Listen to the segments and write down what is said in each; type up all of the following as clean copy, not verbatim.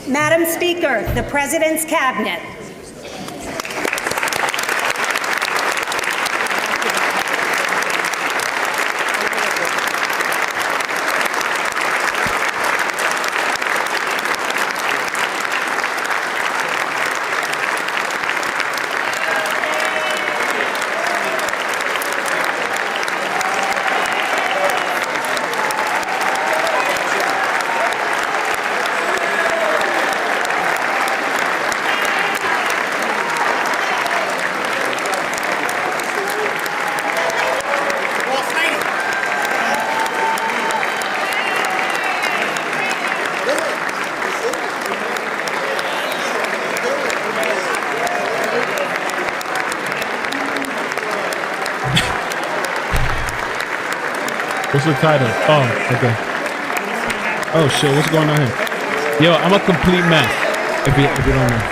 Madam Speaker, the President's Cabinet. What's the title? Oh, okay. Oh shit, what's going on here? Yo, I'm a complete mess. If you don't know.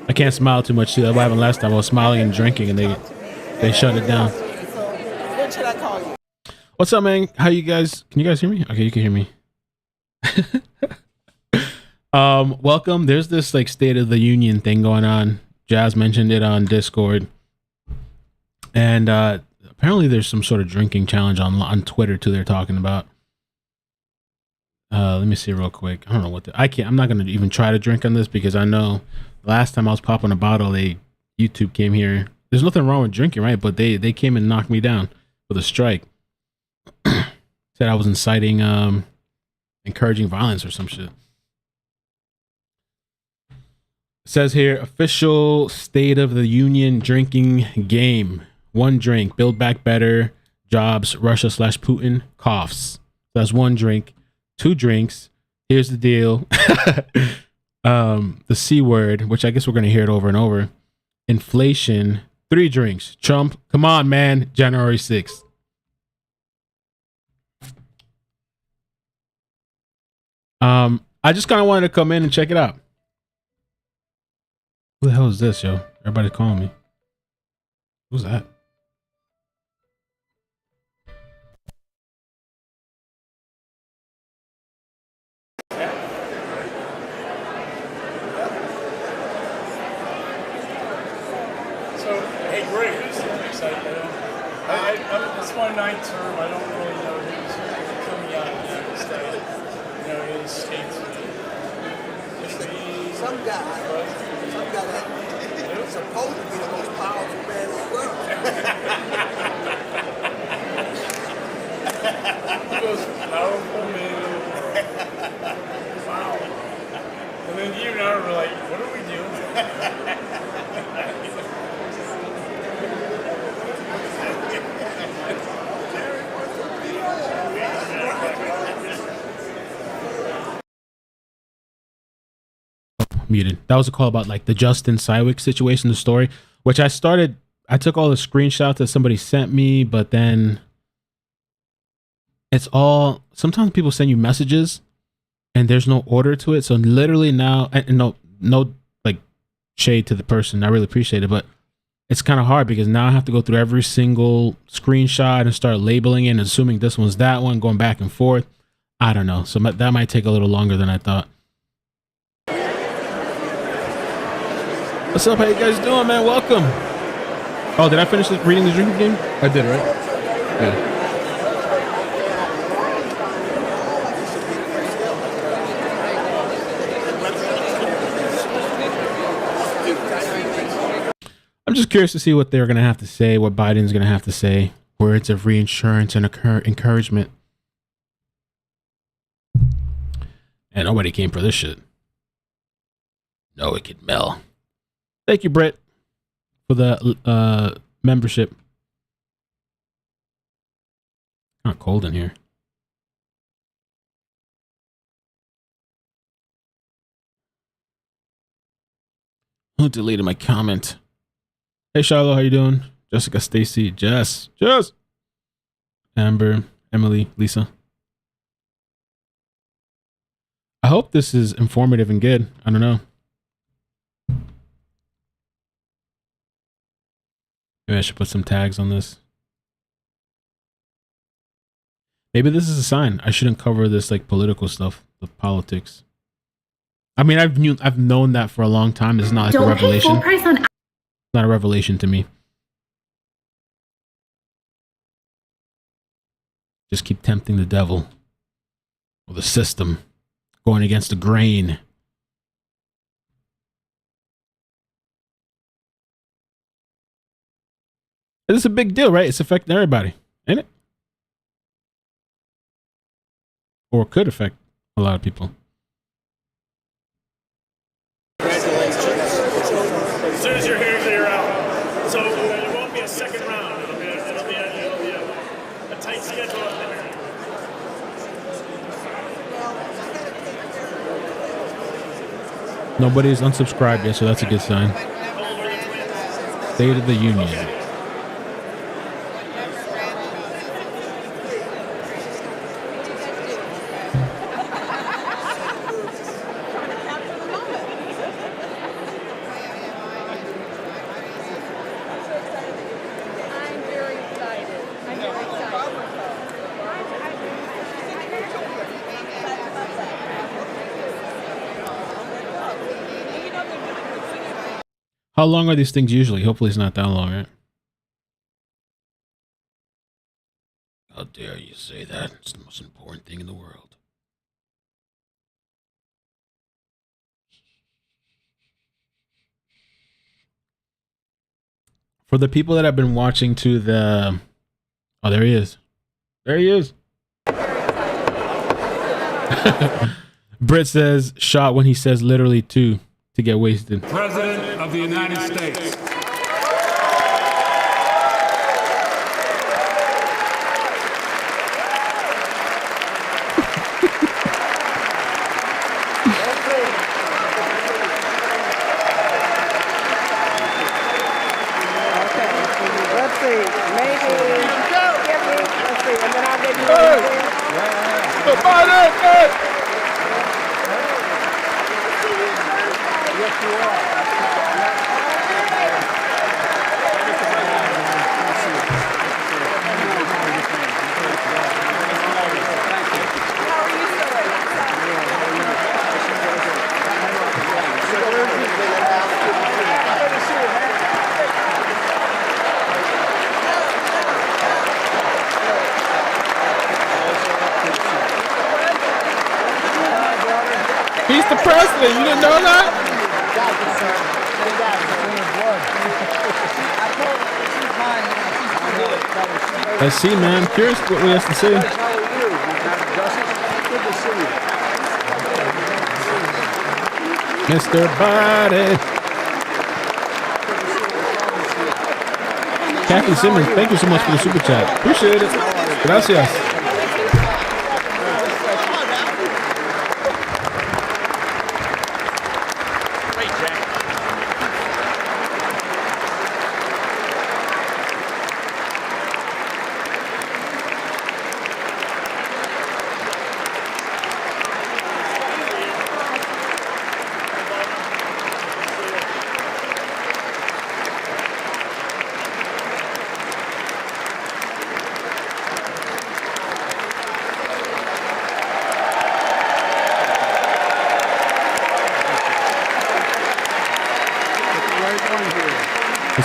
I can't smile too much. See, that's what happened last time. I was smiling and drinking, and they shut it down. What should I call you? What's up, man? How you guys? Can you guys hear me? Okay, you can hear me. Welcome. There's this like State of the Union thing going on. Jazz mentioned it on Discord, and apparently there's some sort of drinking challenge on Twitter too. They're talking about. Let me see real quick. I don't know what I'm not gonna even try to drink on this because I know last time I was popping a bottle, YouTube came here. There's nothing wrong with drinking, right? But they came and knocked me down with a strike. Said I was inciting, encouraging violence or some shit. It says here, official State of the Union drinking game. 1 drink, build back better, jobs, Russia/Putin, coughs. That's 1 drink. 2 drinks. Here's the deal. The C word, which I guess we're going to hear it over and over. Inflation. 3 drinks. Trump. Come on, man. January 6th. I just kind of wanted to come in and check it out. Who the hell is this, yo? Everybody calling me. Who's that? It's my 9th term. I don't really know who's coming out of the state. You know, his states. Some guy that is supposed to be the most powerful man in the world. He goes, powerful man. Wow. And then you and I were like, what are we doing? Muted. That was a call about like the Justin Sywick situation, the story, which I took all the screenshots that somebody sent me, but then it's all, sometimes people send you messages and there's no order to it. So literally now, and no like shade to the person. I really appreciate it, but it's kind of hard because now I have to go through every single screenshot and start labeling it and assuming this one's that one, going back and forth. I don't know. So that might take a little longer than I thought. What's up? How you guys doing, man? Welcome. Oh, did I finish reading the drinking game? I did, right? Yeah. I'm just curious to see what they're going to have to say, what Biden's going to have to say. Words of reinsurance and encouragement. And nobody came for this shit. No, iCkEdMeL. Thank you, Brett, for the membership. Not cold in here. Who deleted my comment? Hey, Shiloh, how you doing? Jessica, Stacy, Jess, Amber, Emily, Lisa. I hope this is informative and good. I don't know. Maybe I should put some tags on this. Maybe this is a sign. I shouldn't cover this like political stuff, the politics. I mean, I've known that for a long time. It's not like a revelation. Full price on. Not a revelation to me. Just keep tempting the devil or the system, going against the grain. It's a big deal, right? It's affecting everybody, ain't it? Or could affect a lot of people. As soon as you're here, you're out. So it won't be a second round. It'll be a tight schedule up there. Nobody's unsubscribed yet, so that's a good sign. State of the Union. How long are these things usually? Hopefully it's not that long, right? How dare you say that? It's the most important thing in the world. For the people that have been watching to the... Oh, there he is. There he is. Britt says, shot when he says literally to get wasted. President of the United States. He's the president. You didn't know that? Let's see, man. I'm curious what we have to say. Mr. Biden. Kathy Simmons, thank you so much for the super chat. Appreciate it. Gracias.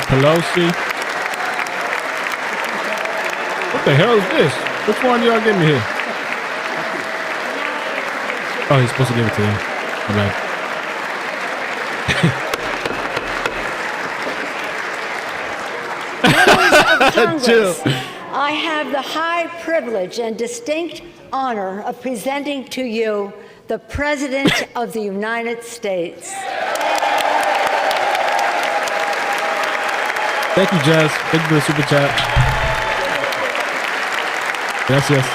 Pelosi. What the hell is this? Which one y'all give me here? Oh, he's supposed to give it to them. Okay. Chill. I have the high privilege and distinct honor of presenting to you the President of the United States. Thank you, Jazz. Thank you for the super chat. Gracias.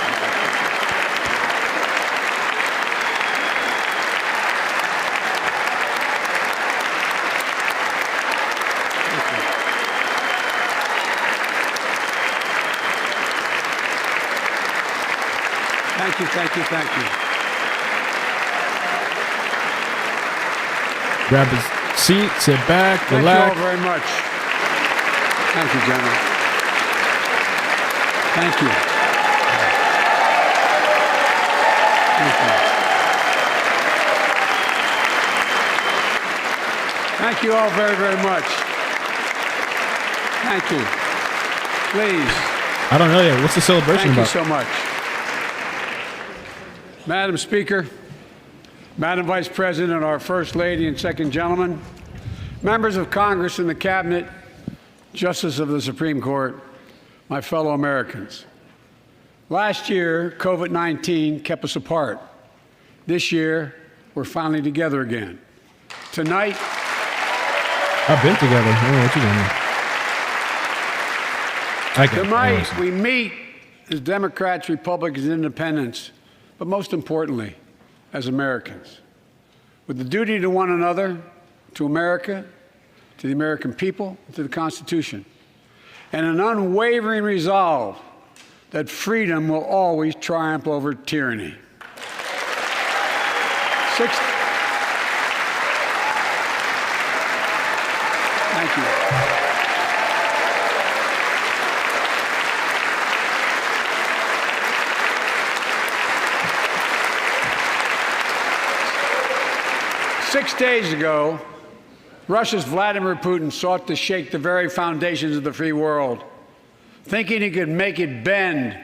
Thank you, thank you, thank you. Grab his seat, sit back, Thank relax. you all very much. Thank you, General. Thank you. Thank you. Thank you all very, very much. Thank you. Please. I don't know yet. What's the celebration Thank you about? so much. Madam Speaker, Madam Vice President, our First Lady and Second Gentleman, members of Congress and the Cabinet, Justices of the Supreme Court, my fellow Americans. Last year, COVID-19 kept us apart. This year, we're finally together again. Tonight, I've been together. I don't know what you're doing. Tonight, we meet as Democrats, Republicans, and Independents, but most importantly, as Americans, with the duty to one another, to America, to the American people, to the Constitution, and an unwavering resolve that freedom will always triumph over tyranny. Thank you. 6 days ago, Russia's Vladimir Putin sought to shake the very foundations of the free world, thinking he could make it bend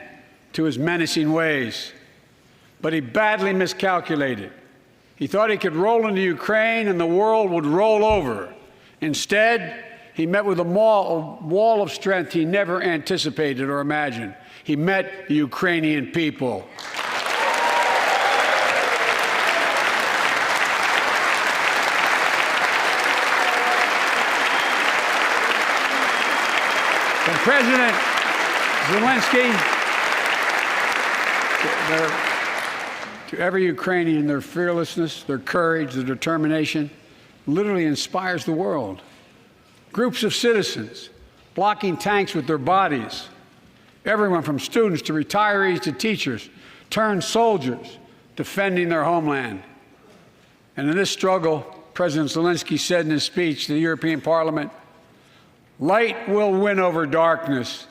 to his menacing ways. But he badly miscalculated. He thought he could roll into Ukraine and the world would roll over. Instead, he met with a wall of strength he never anticipated or imagined. He met the Ukrainian people. And President Zelensky, to every Ukrainian, their fearlessness, their courage, their determination literally inspires the world. Groups of citizens blocking tanks with their bodies, everyone from students to retirees to teachers, turned soldiers defending their homeland. And in this struggle, President Zelensky said in his speech to the European Parliament, "Light will win over darkness."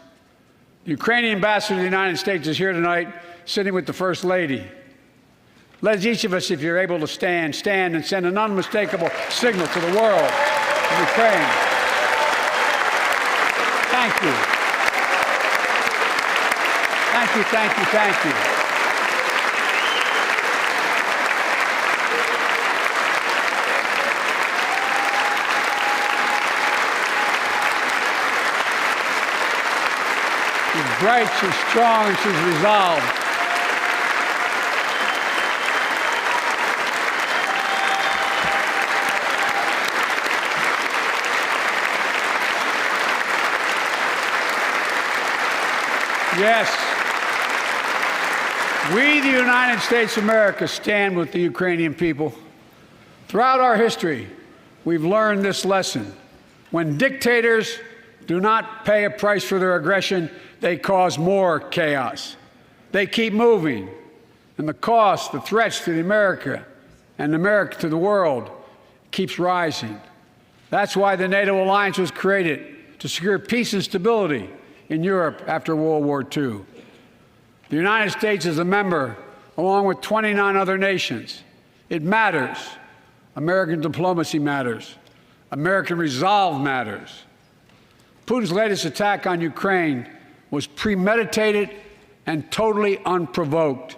The Ukrainian ambassador to the United States is here tonight, sitting with the First Lady. Let each of us, if you're able to stand and send an unmistakable signal to the world of Ukraine. Thank you. Thank you, thank you, thank you. She's bright, she's strong, and she's resolved. Yes, we, the United States of America, stand with the Ukrainian people. Throughout our history, we've learned this lesson. When dictators do not pay a price for their aggression, they cause more chaos. They keep moving, and the cost, the threats to America and America to the world keeps rising. That's why the NATO alliance was created, to secure peace and stability in Europe after World War II. The United States is a member, along with 29 other nations. It matters. American diplomacy matters. American resolve matters. Putin's latest attack on Ukraine was premeditated and totally unprovoked.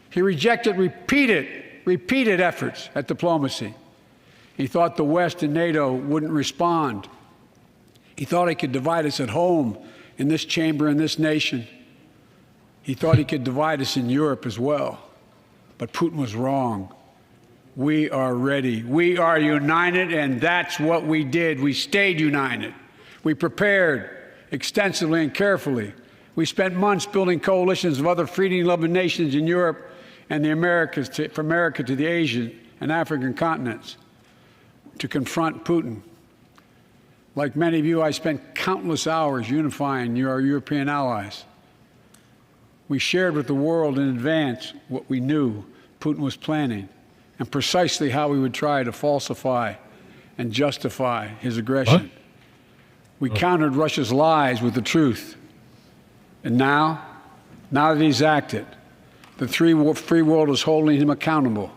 He rejected repeated efforts at diplomacy. He thought the West and NATO wouldn't respond. He thought he could divide us at home, in this chamber, in this nation. He thought he could divide us in Europe as well. But Putin was wrong. We are ready. We are united, and that's what we did. We stayed united. We prepared extensively and carefully. We spent months building coalitions of other freedom-loving nations in Europe and the Americas, from America to the Asian and African continents, to confront Putin. Like many of you, I spent countless hours unifying our European allies. We shared with the world in advance what we knew Putin was planning and precisely how we would try to falsify and justify his aggression. What? We countered Russia's lies with the truth. And now that he's acted, the free world is holding him accountable,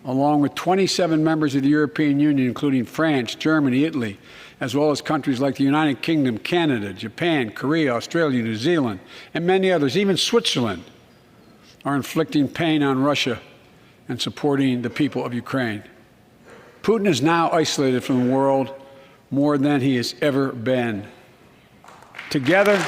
along with 27 members of the European Union, including France, Germany, Italy, as well as countries like the United Kingdom, Canada, Japan, Korea, Australia, New Zealand, and many others. Even Switzerland are inflicting pain on Russia and supporting the people of Ukraine. Putin is now isolated from the world more than he has ever been. Together,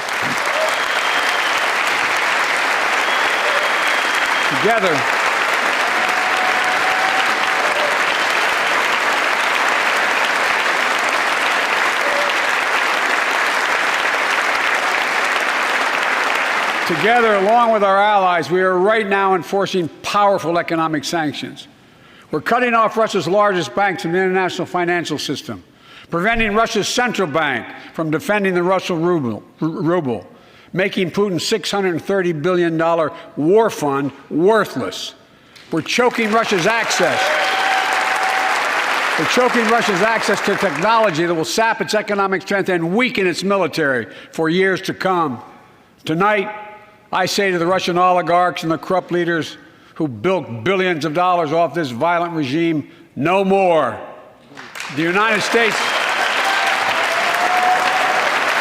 along with our allies, we are right now enforcing powerful economic sanctions. We're cutting off Russia's largest banks from the international financial system, preventing Russia's central bank from defending the Russian ruble, making Putin's $630 billion war fund worthless. We're choking Russia's access to technology that will sap its economic strength and weaken its military for years to come. Tonight, I say to the Russian oligarchs and the corrupt leaders who bilked billions of dollars off this violent regime, no more. The United States,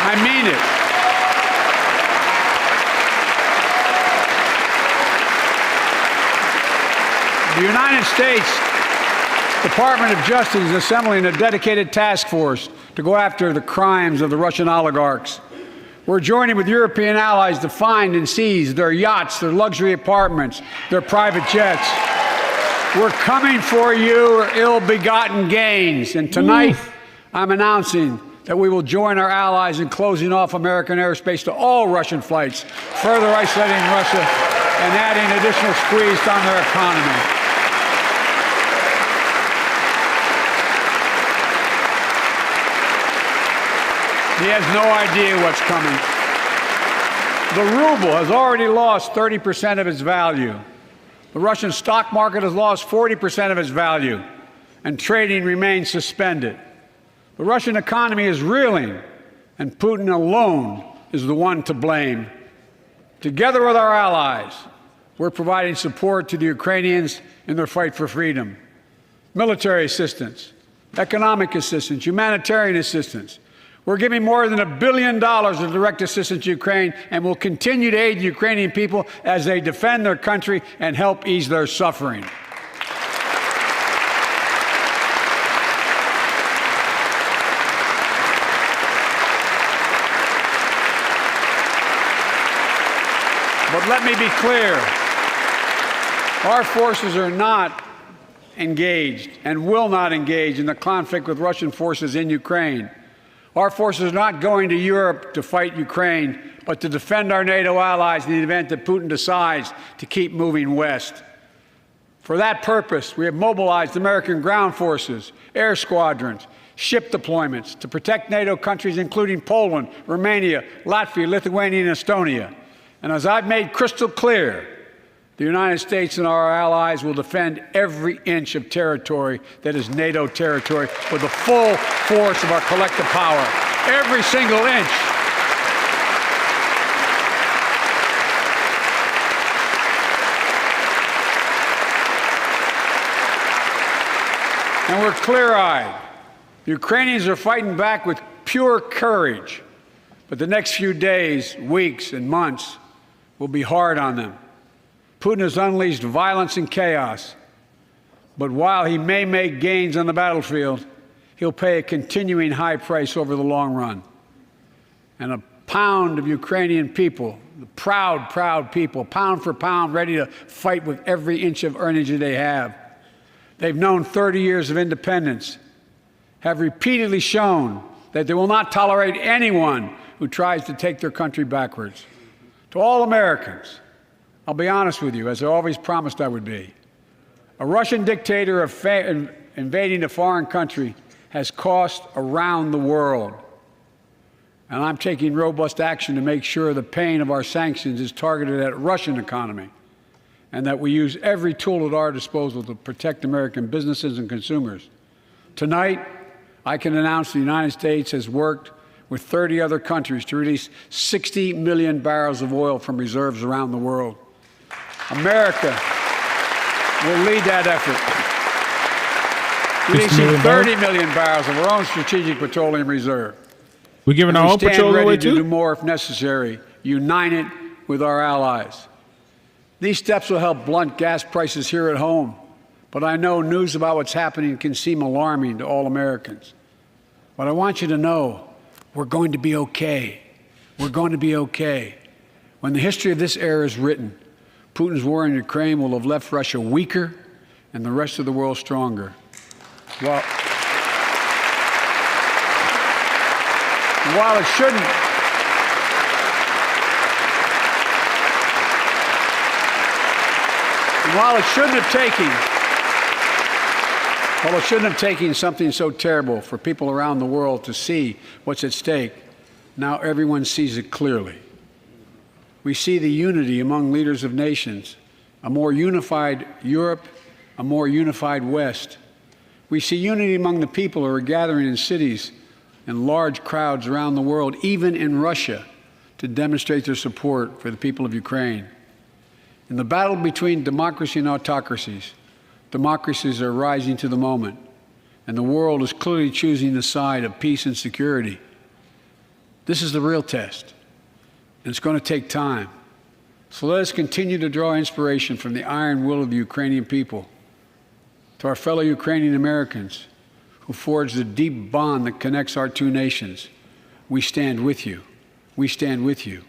I mean it. The United States Department of Justice is assembling a dedicated task force to go after the crimes of the Russian oligarchs. We're joining with European allies to find and seize their yachts, their luxury apartments, their private jets. We're coming for your ill-begotten gains. And tonight, I'm announcing that we will join our allies in closing off American airspace to all Russian flights, further isolating Russia and adding additional squeeze on their economy. He has no idea what's coming. The ruble has already lost 30% of its value. The Russian stock market has lost 40% of its value, and trading remains suspended. The Russian economy is reeling, and Putin alone is the one to blame. Together with our allies, we're providing support to the Ukrainians in their fight for freedom. Military assistance, economic assistance, humanitarian assistance. We're giving more than $1 billion of direct assistance to Ukraine, and will continue to aid the Ukrainian people as they defend their country and help ease their suffering. But let me be clear, our forces are not engaged and will not engage in the conflict with Russian forces in Ukraine. Our forces are not going to Europe to fight Ukraine, but to defend our NATO allies in the event that Putin decides to keep moving west. For that purpose, we have mobilized American ground forces, air squadrons, ship deployments to protect NATO countries, including Poland, Romania, Latvia, Lithuania, and Estonia. And as I've made crystal clear, the United States and our allies will defend every inch of territory that is NATO territory with the full force of our collective power. Every single inch. And we're clear-eyed. The Ukrainians are fighting back with pure courage. But the next few days, weeks, and months will be hard on them. Putin has unleashed violence and chaos, but while he may make gains on the battlefield, he'll pay a continuing high price over the long run. And a pound of Ukrainian people, the proud, proud people, pound for pound, ready to fight with every inch of energy they have. They've known 30 years of independence, have repeatedly shown that they will not tolerate anyone who tries to take their country backwards. To all Americans, I'll be honest with you, as I always promised I would be. A Russian dictator invading a foreign country has cost around the world. And I'm taking robust action to make sure the pain of our sanctions is targeted at the Russian economy and that we use every tool at our disposal to protect American businesses and consumers. Tonight, I can announce the United States has worked with 30 other countries to release 60 million barrels of oil from reserves around the world. America will lead that effort, releasing 30 million barrels of our own strategic petroleum reserve. We're giving our own petroleum away to do too? more if necessary, united with our allies. These steps will help blunt gas prices here at home, but I know news about what's happening can seem alarming to all Americans. But I want you to know we're going to be okay. We're going to be okay. When the history of this era is written, Putin's war in Ukraine will have left Russia weaker and the rest of the world stronger. While it shouldn't have taken something so terrible for people around the world to see what's at stake, now everyone sees it clearly. We see the unity among leaders of nations, a more unified Europe, a more unified West. We see unity among the people who are gathering in cities and large crowds around the world, even in Russia, to demonstrate their support for the people of Ukraine. In the battle between democracy and autocracies, democracies are rising to the moment, and the world is clearly choosing the side of peace and security. This is the real test, and it's going to take time. So let us continue to draw inspiration from the iron will of the Ukrainian people. To our fellow Ukrainian Americans who forged the deep bond that connects our two nations, we stand with you. We stand with you.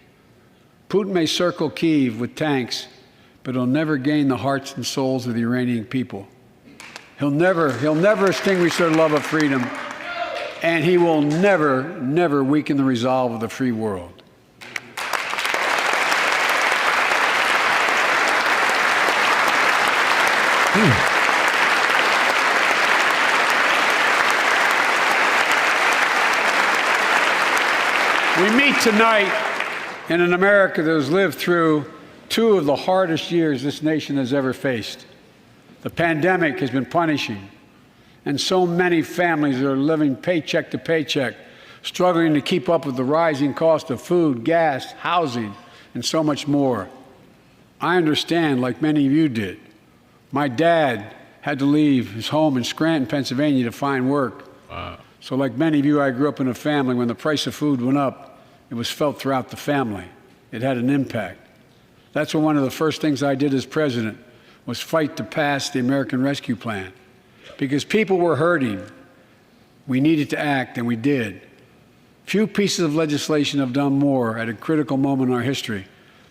Putin may circle Kyiv with tanks, but he'll never gain the hearts and souls of the Iranian people. He'll never extinguish their love of freedom, and he will never weaken the resolve of the free world. We meet tonight in an America that has lived through two of the hardest years this nation has ever faced. The pandemic has been punishing, and so many families are living paycheck to paycheck, struggling to keep up with the rising cost of food, gas, housing, and so much more. I understand, like many of you did. My dad had to leave his home in Scranton, Pennsylvania to find work. Wow. So like many of you, I grew up in a family when the price of food went up, it was felt throughout the family. It had an impact. That's when one of the first things I did as president was fight to pass the American Rescue Plan. Because people were hurting, we needed to act, and we did. Few pieces of legislation have done more at a critical moment in our history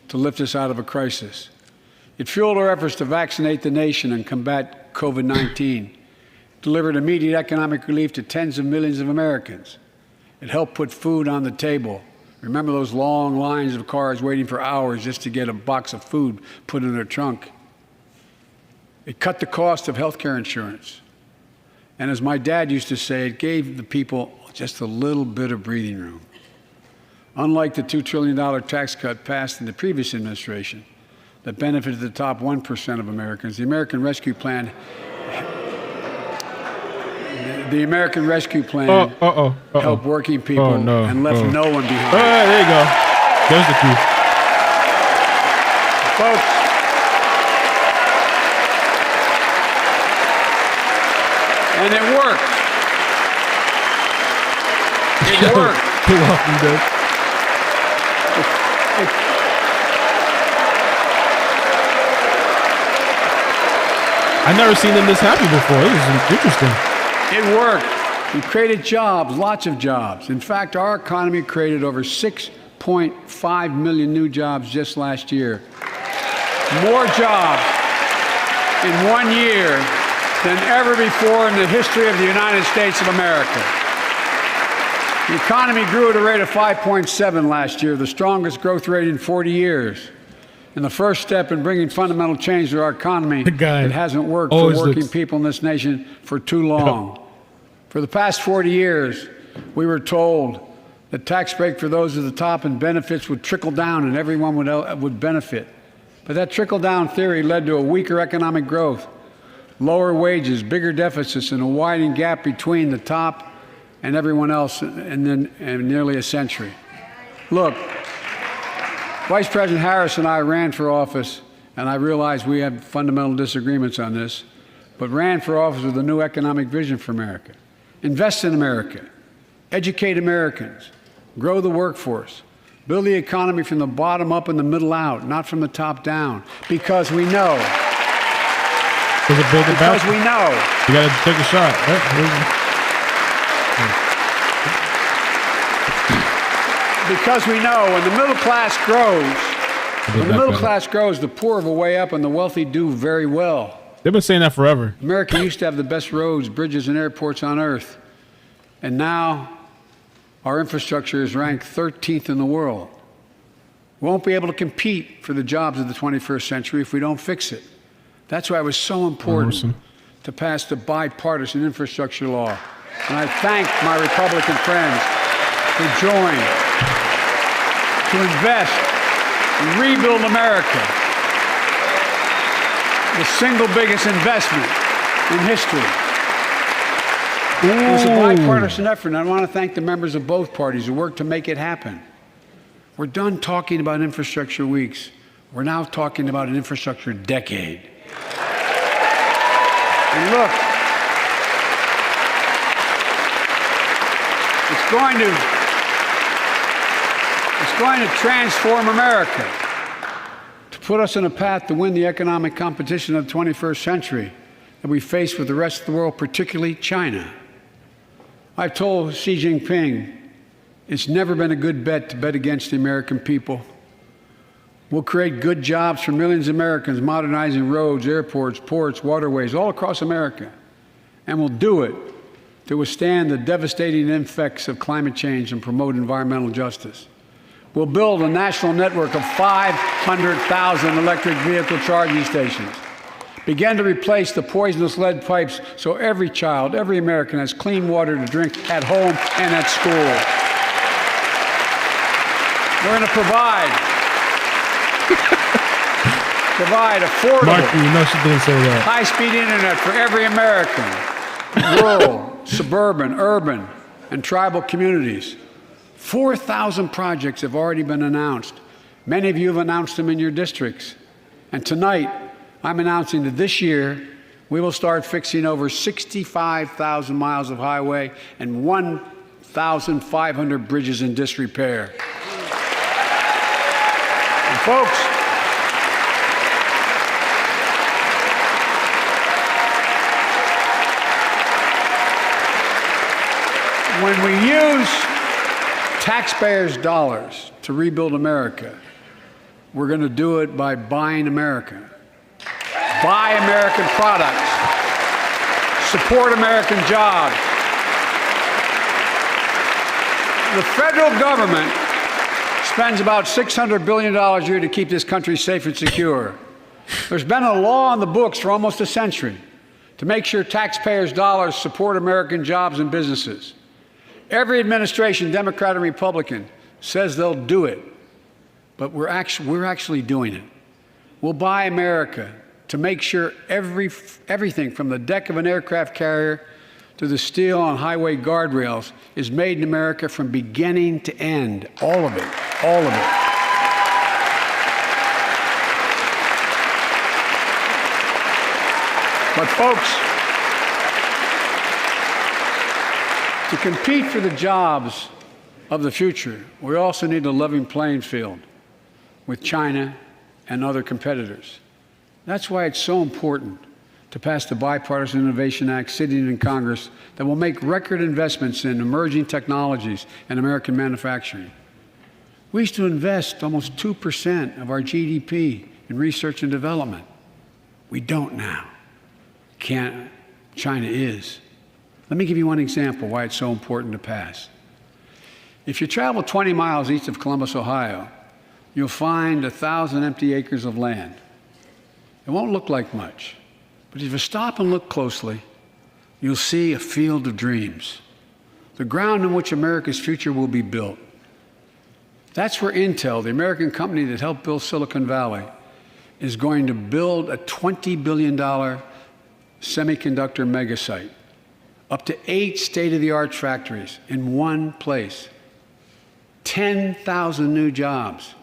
to lift us out of a crisis. It fueled our efforts to vaccinate the nation and combat COVID-19, delivered immediate economic relief to tens of millions of Americans. It helped put food on the table. Remember those long lines of cars waiting for hours just to get a box of food put in their trunk? It cut the cost of health care insurance. And as my dad used to say, it gave the people just a little bit of breathing room. Unlike the $2 trillion tax cut passed in the previous administration that benefited the top 1% of Americans, the American Rescue Plan helped working people and left no one behind. There you go. There's the key. Folks, and it worked. It worked. You're welcome, dude. I've never seen them this happy before. This is interesting. It worked. We created jobs, lots of jobs. In fact, our economy created over 6.5 million new jobs just last year. More jobs in 1 year than ever before in the history of the United States of America. The economy grew at a rate of 5.7 last year, the strongest growth rate in 40 years. And the first step in bringing fundamental change to our economy that hasn't worked for working people in this nation for too long. For the past 40 years, we were told The tax break for those at the top and benefits would trickle down and everyone would benefit. But that trickle-down theory led to a weaker economic growth, lower wages, bigger deficits, and a widening gap between the top and everyone else in nearly a century. Look, Vice President Harris and I ran for office, and I realize we have fundamental disagreements on this, but ran for office with a new economic vision for America. Invest in America, educate Americans, grow the workforce, build the economy from the bottom up and the middle out, not from the top down, because we know. Because we know. You got to take a shot. Because we know when the middle class grows, the poor have a way up and the wealthy do very well. They've been saying that forever. America used to have the best roads, bridges, and airports on earth. And now our infrastructure is ranked 13th in the world. We won't be able to compete for the jobs of the 21st century if we don't fix it. That's why it was so important to pass the bipartisan infrastructure law. And I thank my Republican friends who joined to invest and rebuild America, the single biggest investment in history. It was a bipartisan effort, and I want to thank the members of both parties who worked to make it happen. We're done talking about infrastructure weeks. We're now talking about an infrastructure decade. And look, it's going to transform America, to put us on a path to win the economic competition of the 21st century that we face with the rest of the world, particularly China. I've told Xi Jinping it's never been a good bet to bet against the American people. We'll create good jobs for millions of Americans, modernizing roads, airports, ports, waterways, all across America. And we'll do it to withstand the devastating effects of climate change and promote environmental justice. We'll build a national network of 500,000 electric vehicle charging stations. Begin to replace the poisonous lead pipes so every child, every American has clean water to drink at home and at school. We're going to provide affordable, high-speed internet for every American, rural, suburban, urban, and tribal communities. 4,000 projects have already been announced. Many of you have announced them in your districts. And tonight, I'm announcing that this year, we will start fixing over 65,000 miles of highway and 1,500 bridges in disrepair. And folks, when we use taxpayers' dollars to rebuild America, we're going to do it by buying America. Buy American products. Support American jobs. The federal government spends about $600 billion a year to keep this country safe and secure. There's been a law on the books for almost a century to make sure taxpayers' dollars support American jobs and businesses. Every administration, Democrat and Republican, says they'll do it, but we're actually doing it. We'll buy America to make sure everything from the deck of an aircraft carrier to the steel on highway guardrails is made in America from beginning to end. All of it. All of it. But folks, to compete for the jobs of the future, we also need a level playing field with China and other competitors. That's why it's so important to pass the Bipartisan Innovation Act sitting in Congress that will make record investments in emerging technologies and American manufacturing. We used to invest almost 2% of our GDP in research and development. We don't now. China is. Let me give you one example why it's so important to pass. If you travel 20 miles east of Columbus, Ohio, you'll find 1,000 empty acres of land. It won't look like much, but if you stop and look closely, you'll see a field of dreams. the ground on which America's future will be built. That's where Intel, the American company that helped build Silicon Valley, is going to build a $20 billion semiconductor megasite, up to 8 state-of-the-art factories in one place, 10,000 new jobs.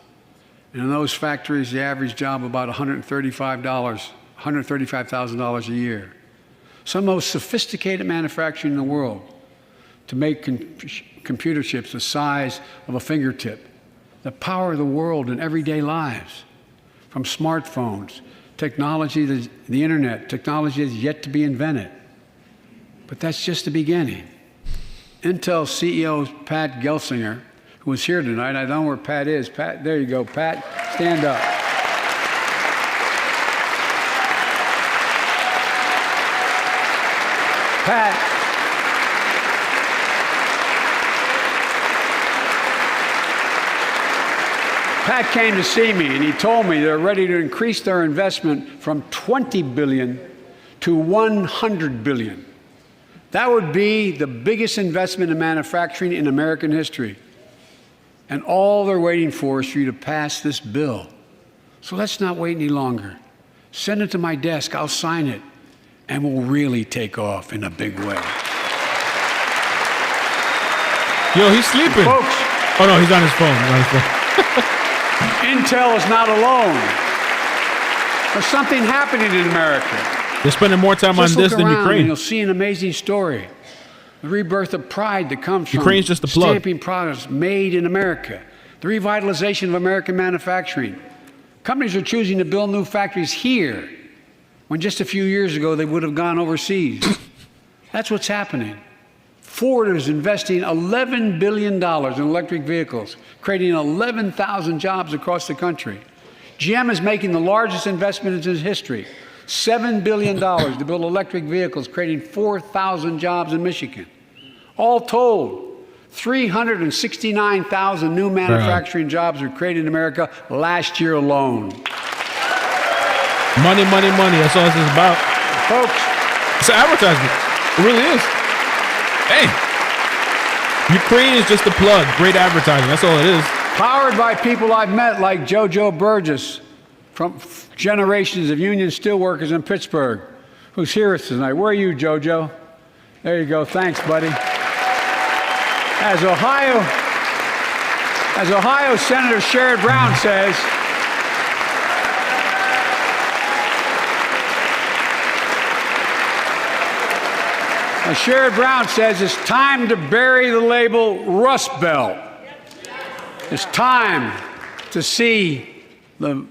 And in those factories, the average job about $135,000 a year. Some of the most sophisticated manufacturing in the world to make computer chips the size of a fingertip, that power the world in everyday lives, from smartphones, technology, the internet, technology that's yet to be invented. But that's just the beginning. Intel CEO Pat Gelsinger, who is here tonight, I don't know where Pat is. Pat, there you go, Pat, stand up. Pat came to see me, and he told me they're ready to increase their investment from $20 billion to $100 billion. That would be the biggest investment in manufacturing in American history. And all they're waiting for is for you to pass this bill. So let's not wait any longer. Send it to my desk, I'll sign it, and we'll really take off in a big way. Yo, he's sleeping. Folks, Oh, no, he's on his phone. He's on his phone. Intel is not alone. There's something happening in America. They're spending more time on Just this look than around and Ukraine. you'll see an amazing story. The rebirth of pride that comes from Ukraine's just a plug. stamping products made in America. The revitalization of American manufacturing. Companies are choosing to build new factories here when just a few years ago they would have gone overseas. That's what's happening. Ford is investing $11 billion in electric vehicles, creating 11,000 jobs across the country. GM is making the largest investment in its history, $7 billion to build electric vehicles, creating 4,000 jobs in Michigan. All told, 369,000 new manufacturing jobs were created in America last year alone. Money, money, money. That's all this is about. Folks, It's an advertisement. It really is. Hey, Ukraine is just a plug. Great advertising. That's all it is. powered by people I've met like JoJo Burgess from generations of union steelworkers in Pittsburgh, who's here tonight. Where are you, JoJo? There you go. Thanks, buddy. As Ohio Senator Sherrod Brown says, Sherrod Brown says it's time to bury the label Rust Belt. It's time to see the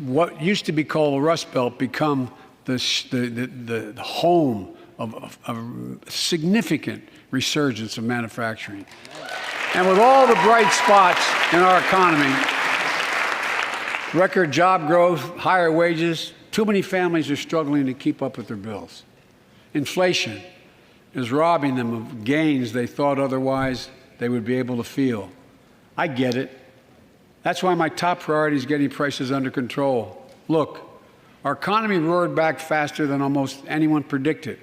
what used to be called the Rust Belt become the home of a significant resurgence of manufacturing. And with all the bright spots in our economy, record job growth, higher wages, too many families are struggling to keep up with their bills. Inflation is robbing them of gains they thought otherwise they would be able to feel. I get it. That's why my top priority is getting prices under control. Look, our economy roared back faster than almost anyone predicted,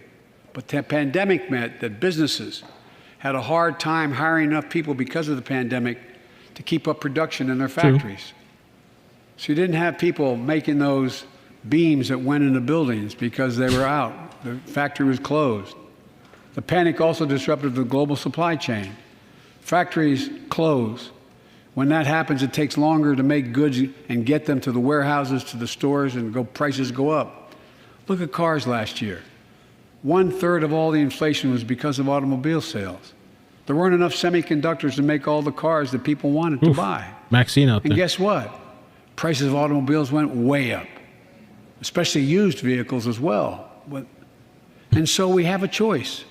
but the pandemic meant that businesses had a hard time hiring enough people because of the pandemic to keep up production in their factories. So you didn't have people making those beams that went into buildings because they were out. The factory was closed. The panic also disrupted the global supply chain. Factories close. When that happens, it takes longer to make goods and get them to the warehouses, to the stores, and prices go up. Look at cars last year. 1/3 of all the inflation was because of automobile sales. There weren't enough semiconductors to make all the cars that people wanted to buy. Maxine out there. And guess what? Prices of automobiles went way up, especially used vehicles as well. And so we have a choice.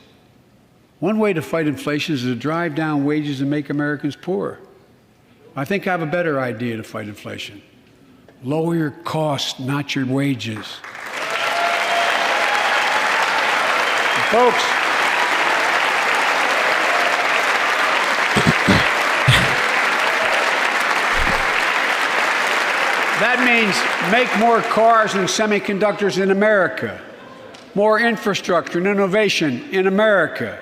One way to fight inflation is to drive down wages and make Americans poorer. I think I have a better idea to fight inflation. Lower your costs, not your wages. Folks, that means make more cars and semiconductors in America, more infrastructure and innovation in America,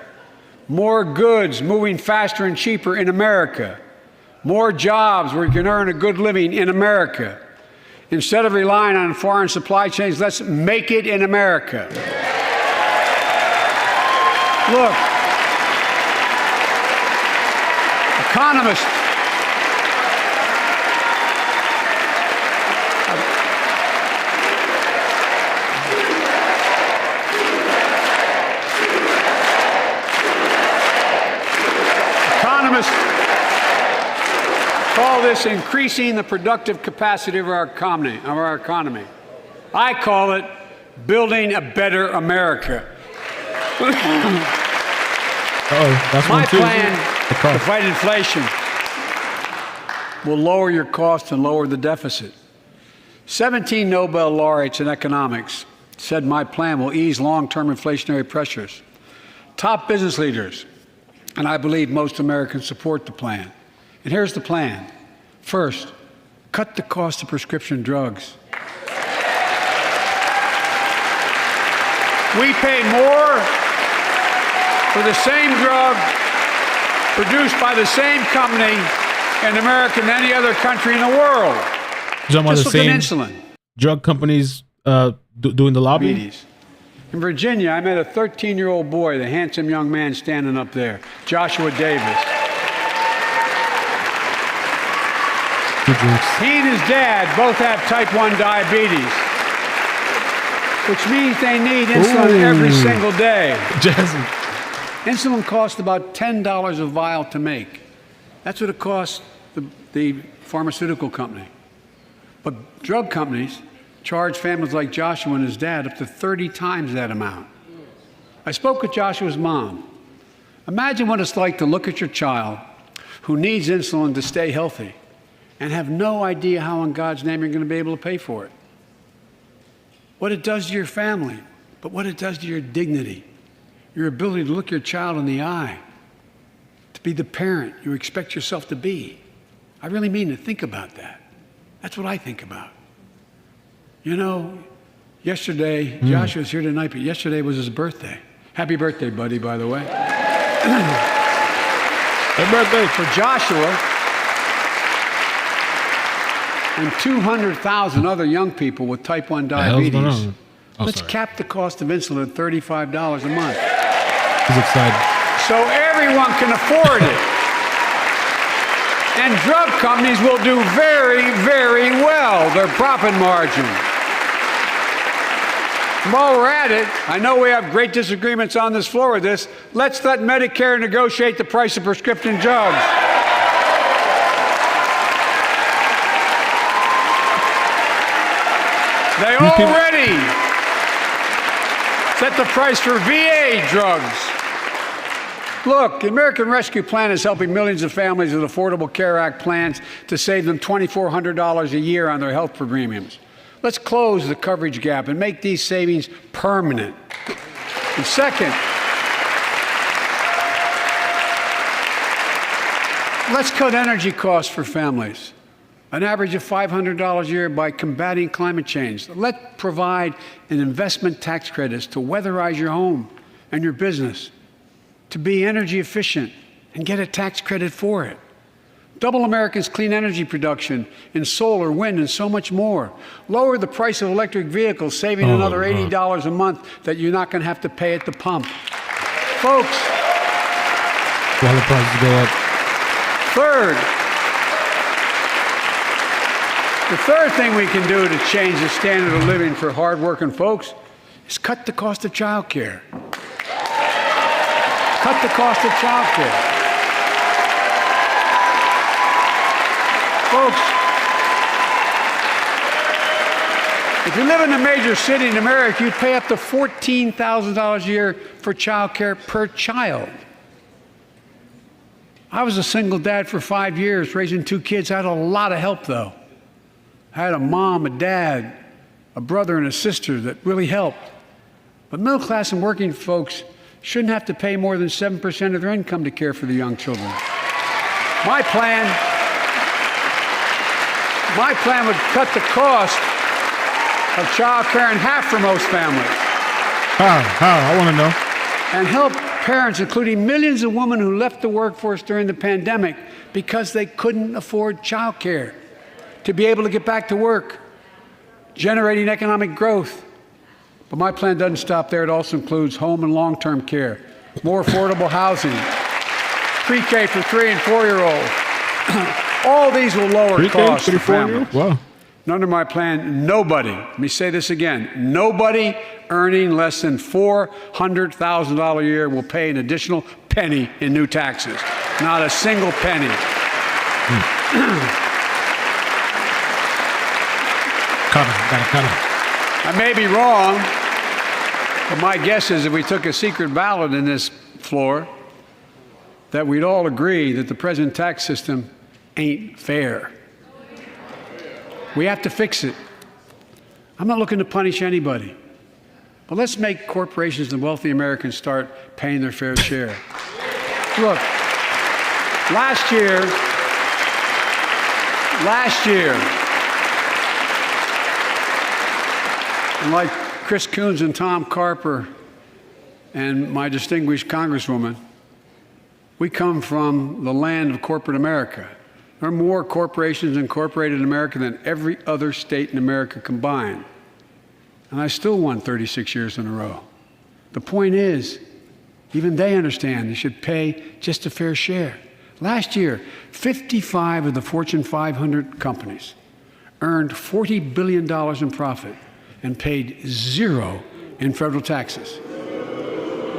more goods moving faster and cheaper in America, more jobs where you can earn a good living in America. Instead of relying on foreign supply chains, let's make it in America. Look, economists call this increasing the productive capacity of our economy. I call it building a better America. My plan to fight inflation will lower your costs and lower the deficit. 17 Nobel laureates in economics said my plan will ease long-term inflationary pressures. Top business leaders, and I believe most Americans, support the plan. And here's the plan. First, cut the cost of prescription drugs. We pay more for the same drug produced by the same company in America than any other country in the world. Just look at insulin. Drug companies doing the lobbying? Diabetes. In Virginia, I met a 13-year-old boy, the handsome young man standing up there, Joshua Davis. He and his dad both have type 1 diabetes, which means they need insulin every single day. Insulin costs about $10 a vial to make. That's what it costs the pharmaceutical company. But drug companies charge families like Joshua and his dad up to 30 times that amount. I spoke with Joshua's mom. Imagine what it's like to look at your child who needs insulin to stay healthy and have no idea how in God's name you're going to be able to pay for it. What it does to your family, but what it does to your dignity, your ability to look your child in the eye, to be the parent you expect yourself to be. I really mean to think about that. That's what I think about. You know, yesterday, Joshua's here tonight, but yesterday was his birthday. Happy birthday, buddy, by the way. Happy birthday. For Joshua and 200,000 other young people with type 1 diabetes, let's cap the cost of insulin at $35 a month. He's excited. So everyone can afford it. And drug companies will do very, very well, their profit margin. While we're at it, I know we have great disagreements on this floor with this. Let's let Medicare negotiate the price of prescription drugs. They already set the price for VA drugs. Look, the American Rescue Plan is helping millions of families with Affordable Care Act plans to save them $2,400 a year on their health premiums. Let's close the coverage gap and make these savings permanent. And second, let's cut energy costs for families, an average of $500 a year by combating climate change. Let's provide an investment tax credits to weatherize your home and your business, to be energy efficient and get a tax credit for it. Double America's clean energy production in solar, wind, and so much more. Lower the price of electric vehicles, saving another $80 a month that you're not going to have to pay at the pump. Folks, while the prices go up. The third thing we can do to change the standard of living for hardworking folks is cut the cost of child care. Cut the cost of child care. Folks, if you live in a major city in America, you pay up to $14,000 a year for child care per child. I was a single dad for 5 years, raising 2 kids. I had a lot of help, though. I had a mom, a dad, a brother, and a sister that really helped. But middle class and working folks shouldn't have to pay more than 7% of their income to care for the young children. My plan would cut the cost of child care in half for most families. How? I want to know. And help parents, including millions of women who left the workforce during the pandemic because they couldn't afford child care, to be able to get back to work, generating economic growth. But my plan doesn't stop there. It also includes home and long-term care, more affordable housing, pre-K for 3- and 4-year-olds. All these will lower costs for families. Wow. And under my plan, nobody, let me say this again, nobody earning less than $400,000 a year will pay an additional penny in new taxes. Not a single penny. Cut him. I may be wrong, but my guess is if we took a secret ballot in this floor, that we'd all agree that the present tax system ain't fair. We have to fix it. I'm not looking to punish anybody, but let's make corporations and wealthy Americans start paying their fair share. Look, last year, and like Chris Coons and Tom Carper and my distinguished Congresswoman, we come from the land of corporate America. There are more corporations incorporated in America than every other state in America combined. And I still won 36 years in a row. The point is, even they understand they should pay just a fair share. Last year, 55 of the Fortune 500 companies earned $40 billion in profit and paid zero in federal taxes.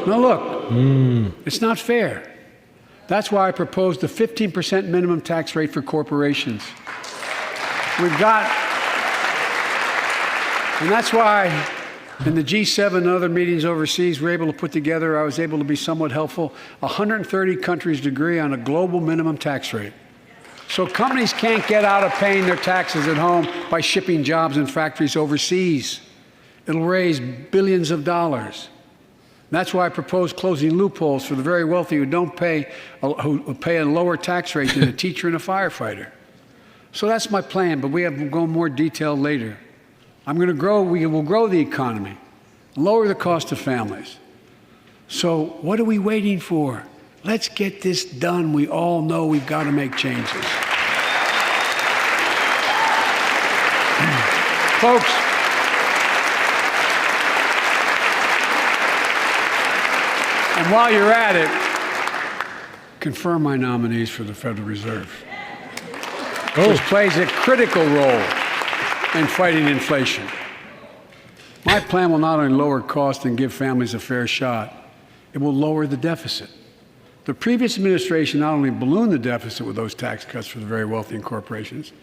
Now look, it's not fair. That's why I proposed a 15% minimum tax rate for corporations. And that's why in the G7 and other meetings overseas, we're able to put together, I was able to be somewhat helpful, 130 countries agree on a global minimum tax rate. So companies can't get out of paying their taxes at home by shipping jobs and factories overseas. It'll raise billions of dollars. That's why I propose closing loopholes for the very wealthy who pay a lower tax rate than a teacher and a firefighter. So that's my plan, but we'll go in more detail later. We will grow the economy, lower the cost of families. So what are we waiting for? Let's get this done. We all know we've got to make changes. Folks, and while you're at it, confirm my nominees for the Federal Reserve, which plays a critical role in fighting inflation. My plan will not only lower costs and give families a fair shot, it will lower the deficit. The previous administration not only ballooned the deficit with those tax cuts for the very wealthy and corporations,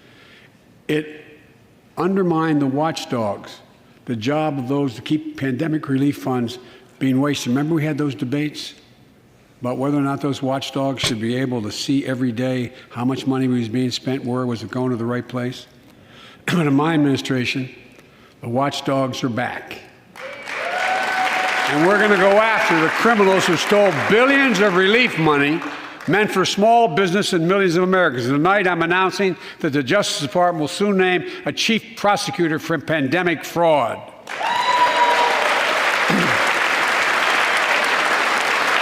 it undermined the watchdogs, the job of those to keep pandemic relief funds being wasted. Remember we had those debates about whether or not those watchdogs should be able to see every day how much money was being spent, where was it going to the right place? But in my administration, the watchdogs are back. And we're going to go after the criminals who stole billions of relief money meant for small business and millions of Americans. And tonight I'm announcing that the Justice Department will soon name a chief prosecutor for pandemic fraud.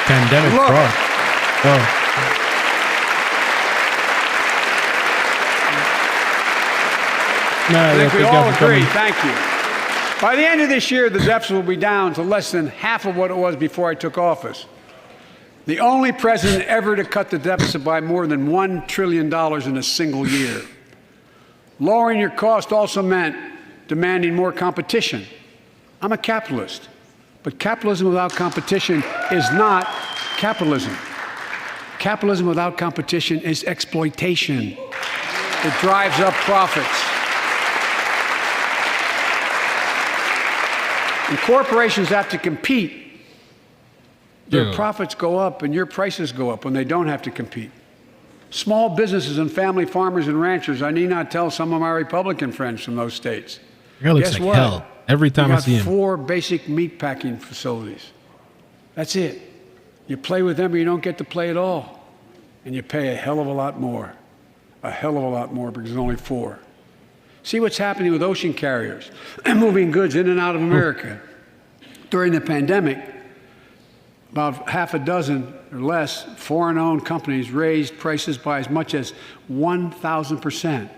Pandemic fraud. Oh. I think we all agree. Thank you. By the end of this year, the deficit will be down to less than half of what it was before I took office. The only president ever to cut the deficit by more than $1 trillion in a single year. Lowering your cost also meant demanding more competition. I'm a capitalist, but capitalism without competition is not capitalism. Capitalism without competition is exploitation. It drives up profits. And corporations have to compete. Their profits go up and your prices go up when they don't have to compete. Small businesses and family farmers and ranchers, I need not tell some of my Republican friends from those states. It looks like hell every time I see him. 4 basic meat packing facilities. That's it. You play with them or you don't get to play at all. And you pay a hell of a lot more. A hell of a lot more because there's only 4. See what's happening with ocean carriers moving goods in and out of America. During the pandemic, about half a dozen or less foreign-owned companies raised prices by as much as 1,000%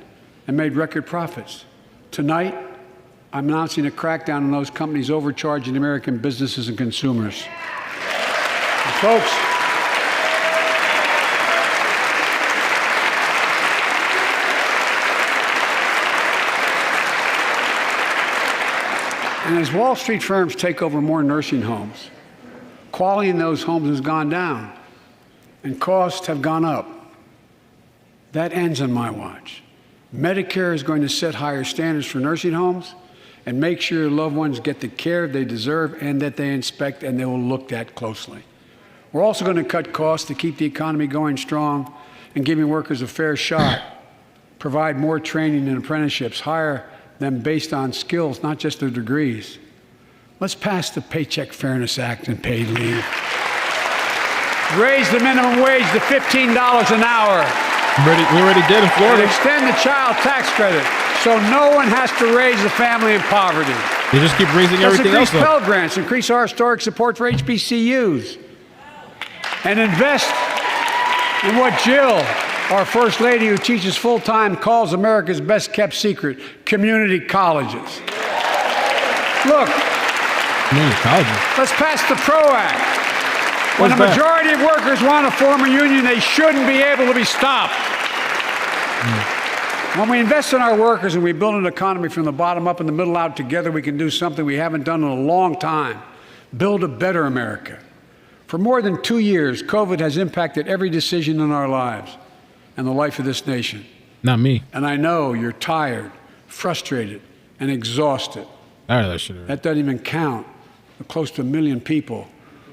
and made record profits. Tonight, I'm announcing a crackdown on those companies overcharging American businesses and consumers. And folks, and as Wall Street firms take over more nursing homes, quality in those homes has gone down and costs have gone up. That ends on my watch. Medicare is going to set higher standards for nursing homes and make sure your loved ones get the care they deserve and that they inspect and they will look at closely. We're also going to cut costs to keep the economy going strong and giving workers a fair shot, provide more training and apprenticeships, hire them based on skills, not just their degrees. Let's pass the Paycheck Fairness Act and paid leave. Raise the minimum wage to $15 an hour. We already did in Florida. And extend the child tax credit so no one has to raise a family in poverty. They just keep raising everything else Increase up. Pell Grants, increase our historic support for HBCUs, and invest in what Jill, our First Lady who teaches full-time, calls America's best-kept secret, community colleges. Look, Community colleges. let's pass the PRO Act. When What's the that? majority of workers want to form a union, they shouldn't be able to be stopped. When we invest in our workers and we build an economy from the bottom up and the middle out together, we can do something we haven't done in a long time. Build a better America. For more than 2 years, COVID has impacted every decision in our lives and the life of this nation. Not me. And I know you're tired, frustrated, and exhausted. All right, that shit. That doesn't even count the close to 1 million people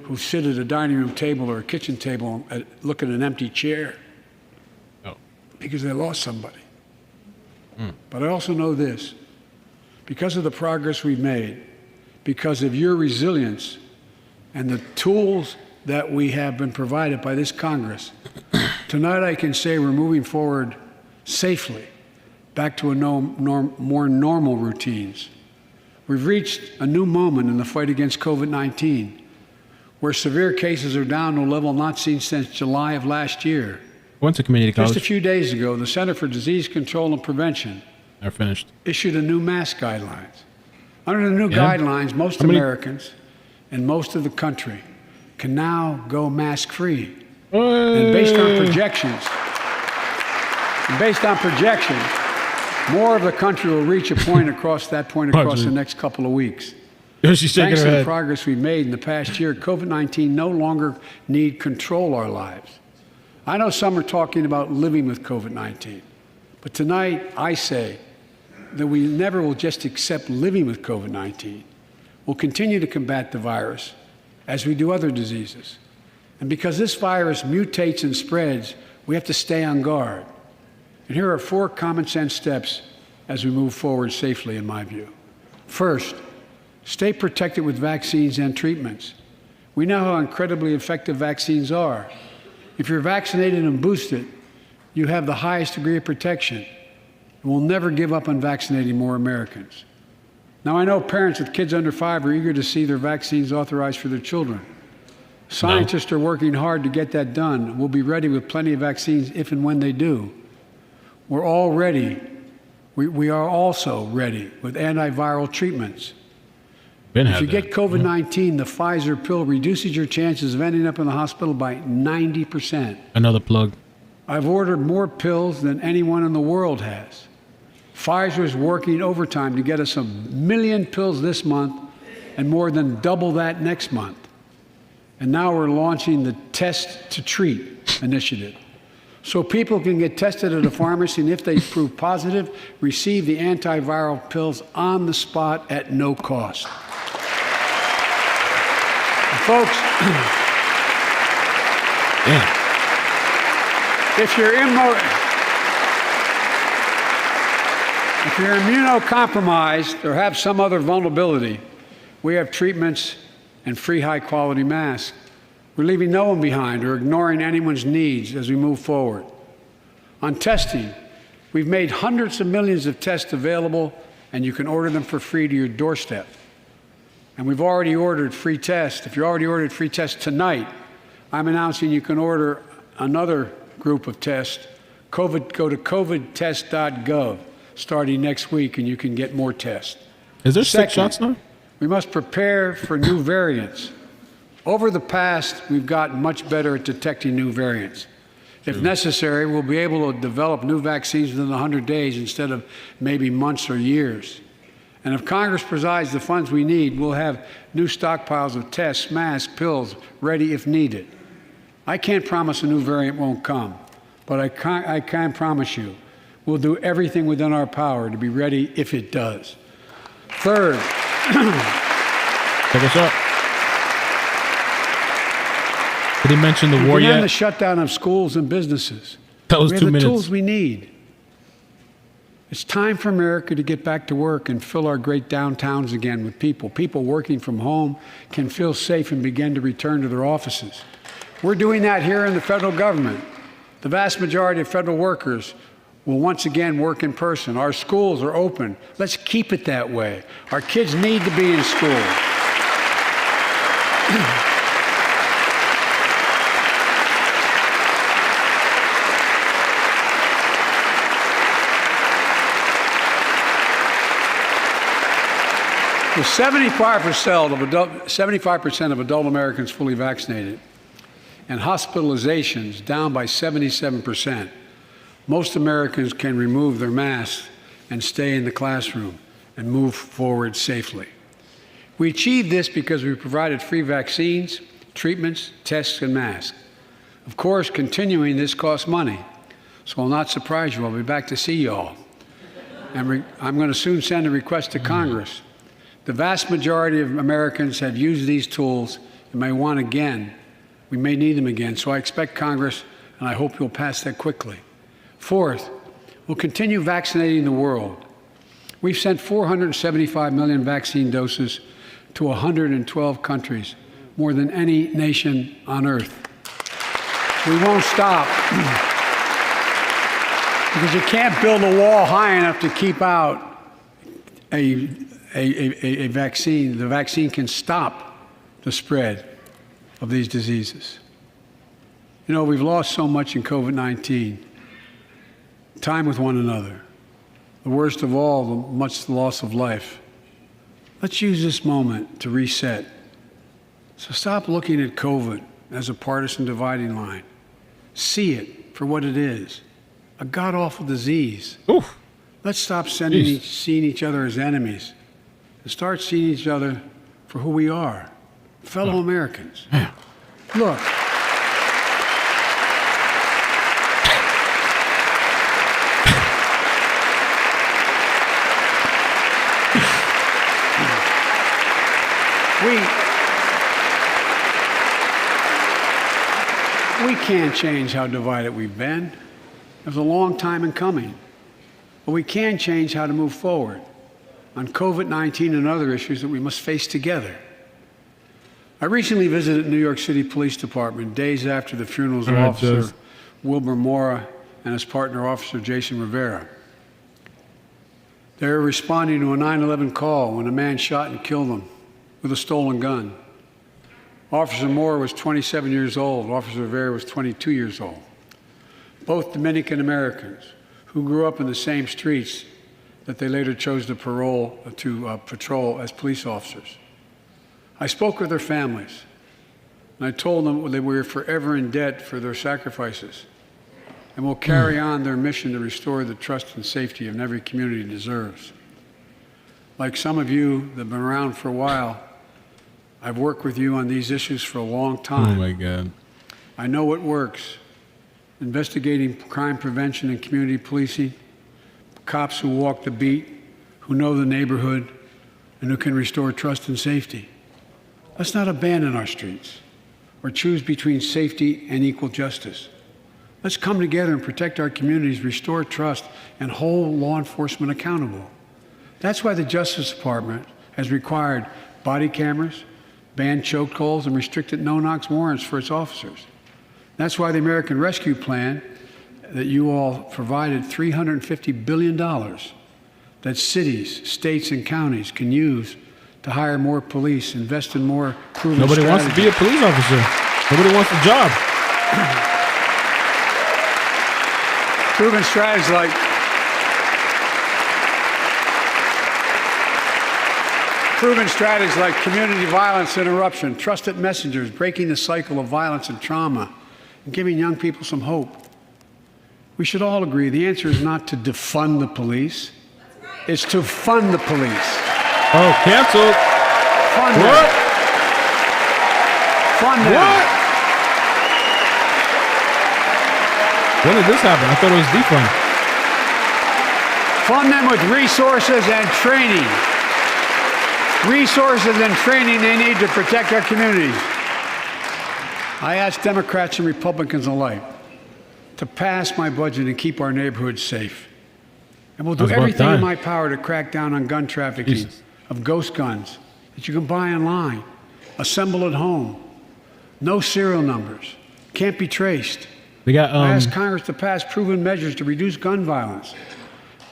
who sit at a dining room table or a kitchen table and look at an empty chair because they lost somebody. But I also know this, because of the progress we've made, because of your resilience and the tools that we have been provided by this Congress, tonight I can say we're moving forward safely back to more normal routines. We've reached a new moment in the fight against COVID-19, where severe cases are down to a level not seen since July of last year. Went to community college. Just a few days ago, the Center for Disease Control and Prevention I finished. issued a new mask guidelines. Under the new guidelines, most Americans and most of the country can now go mask-free. And based on projections, more of the country will reach a point across the next couple of weeks. She's shaking Thanks her to the head. progress we've made in the past year, COVID-19 no longer need control our lives. I know some are talking about living with COVID-19, but tonight I say that we never will just accept living with COVID-19. We'll continue to combat the virus as we do other diseases. And because this virus mutates and spreads, we have to stay on guard. And here are 4 common sense steps as we move forward safely, in my view. First, stay protected with vaccines and treatments. We know how incredibly effective vaccines are. If you're vaccinated and boosted, you have the highest degree of protection. And we'll never give up on vaccinating more Americans. Now, I know parents with kids under 5 are eager to see their vaccines authorized for their children. Scientists are working hard to get that done. We'll be ready with plenty of vaccines if and when they do. We're all ready. We are also ready with antiviral treatments. If you get COVID-19, the Pfizer pill reduces your chances of ending up in the hospital by 90%. Another plug. I've ordered more pills than anyone in the world has. Pfizer is working overtime to get us 1 million pills this month and more than double that next month. And now we're launching the Test to Treat initiative. So people can get tested at a pharmacy, and if they prove positive, receive the antiviral pills on the spot at no cost. And folks, if you're immunocompromised or have some other vulnerability, we have treatments and free high-quality masks. We're leaving no one behind or ignoring anyone's needs as we move forward. On testing, we've made hundreds of millions of tests available, and you can order them for free to your doorstep. And we've already ordered free tests. If you already ordered free tests tonight, I'm announcing you can order another group of tests. Go to covidtest.gov starting next week, and you can get more tests. Is there 6 Second, shots now? we must prepare for new variants. Over the past, we've gotten much better at detecting new variants. If necessary, we'll be able to develop new vaccines within 100 days instead of maybe months or years. And if Congress provides the funds we need, we'll have new stockpiles of tests, masks, pills ready if needed. I can't promise a new variant won't come, but I can promise you we'll do everything within our power to be ready if it does. Third, Check us out. Did he mention the war we can end the yet? shutdown of schools and businesses. That was we 2 have the minutes. tools we need. It's time for America to get back to work and fill our great downtowns again with people. People working from home can feel safe and begin to return to their offices. We're doing that here in the federal government. The vast majority of federal workers will once again work in person. Our schools are open. Let's keep it that way. Our kids need to be in school. With 75% of adult Americans fully vaccinated and hospitalizations down by 77%, most Americans can remove their masks and stay in the classroom and move forward safely. We achieved this because we provided free vaccines, treatments, tests, and masks. Of course, continuing this costs money, so I'll not surprise you. I'll be back to see you all. And I'm going to soon send a request to Congress. The vast majority of Americans have used these tools and may want again. We may need them again. So I expect Congress, and I hope you'll pass that quickly. Fourth, we'll continue vaccinating the world. We've sent 475 million vaccine doses to 112 countries, more than any nation on earth. We won't stop because you can't build a wall high enough to keep out a vaccine. The vaccine can stop the spread of these diseases. You know, we've lost so much in COVID-19. Time with one another. The worst of all, the loss of life. Let's use this moment to reset. So stop looking at COVID as a partisan dividing line. See it for what it is, a god-awful disease. Oof. Let's stop seeing each other as enemies and start seeing each other for who we are, fellow Americans. Look, we can't change how divided we've been. It was a long time in coming. But we can change how to move forward on COVID-19 and other issues that we must face together. I recently visited New York City Police Department days after the funerals of Officer Wilbur Mora and his partner, Officer Jason Rivera. They were responding to a 9/11 call when a man shot and killed them with a stolen gun. Officer Mora was 27 years old. Officer Rivera was 22 years old. Both Dominican Americans who grew up in the same streets that they later chose to patrol as police officers. I spoke with their families, and I told them that we were forever in debt for their sacrifices and will carry on their mission to restore the trust and safety of every community deserves. Like some of you that have been around for a while, I've worked with you on these issues for a long time. Oh my God. I know what works. Investigating crime prevention and community policing, cops who walk the beat, who know the neighborhood, and who can restore trust and safety. Let's not abandon our streets or choose between safety and equal justice. Let's come together and protect our communities, restore trust, and hold law enforcement accountable. That's why the Justice Department has required body cameras, banned chokeholds, and restricted no-knock warrants for its officers. That's why the American Rescue Plan that you all provided $350 billion that cities, states, and counties can use to hire more police, invest in more proven Nobody wants to be a police officer. Nobody wants a job. Proven strategies like community violence interruption, trusted messengers, breaking the cycle of violence and trauma, and giving young people some hope. We should all agree the answer is not to defund the police. It's to fund the police. Oh, canceled. Fund What? them. Fund them. What? When did this happen? I thought it was defund. Fund them with resources and training. Resources and training they need to protect our communities. I ask Democrats and Republicans alike to pass my budget and keep our neighborhoods safe. And we'll do everything in my power to crack down on gun trafficking of ghost guns that you can buy online, assemble at home, no serial numbers, can't be traced. They got I ask Congress to pass proven measures to reduce gun violence.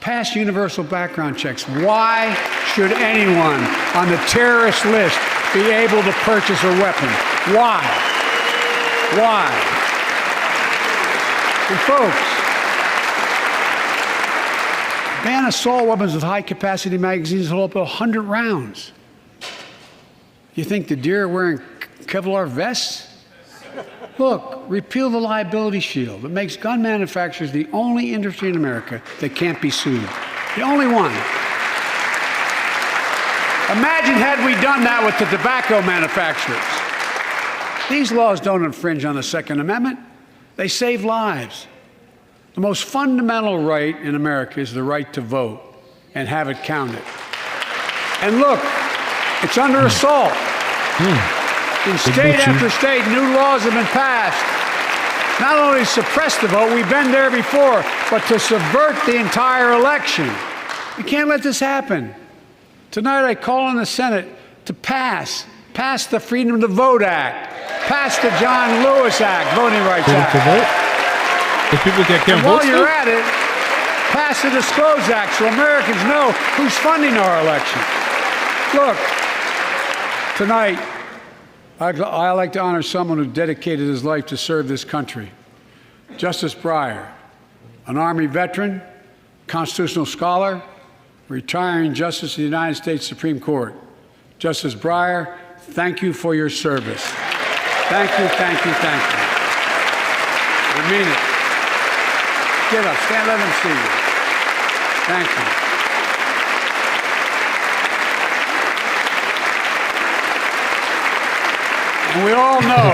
Pass universal background checks. Why should anyone on the terrorist list be able to purchase a weapon? Why? Why? And folks, ban assault weapons with high-capacity magazines that hold up to 100 rounds. You think the deer are wearing Kevlar vests? Look, repeal the liability shield that makes gun manufacturers the only industry in America that can't be sued. The only one. Imagine had we done that with the tobacco manufacturers. These laws don't infringe on the Second Amendment. They save lives. The most fundamental right in America is the right to vote and have it counted. And look, it's under assault. In state after state, new laws have been passed. Not only to suppress the vote, we've been there before, but to subvert the entire election. We can't let this happen. Tonight I call on the Senate to pass the Freedom to Vote Act, pass the John Lewis Act, Voting Rights Act. To vote? If people can't vote, While you're at it, pass the Disclose Act so Americans know who's funding our elections. Look, tonight, I like to honor someone who dedicated his life to serve this country. Justice Breyer, an Army veteran, constitutional scholar, retiring Justice of the United States Supreme Court. Justice Breyer, thank you for your service. Thank you, thank you, thank you. I mean it. Get up, stand, let them see you. Thank you. And we all know,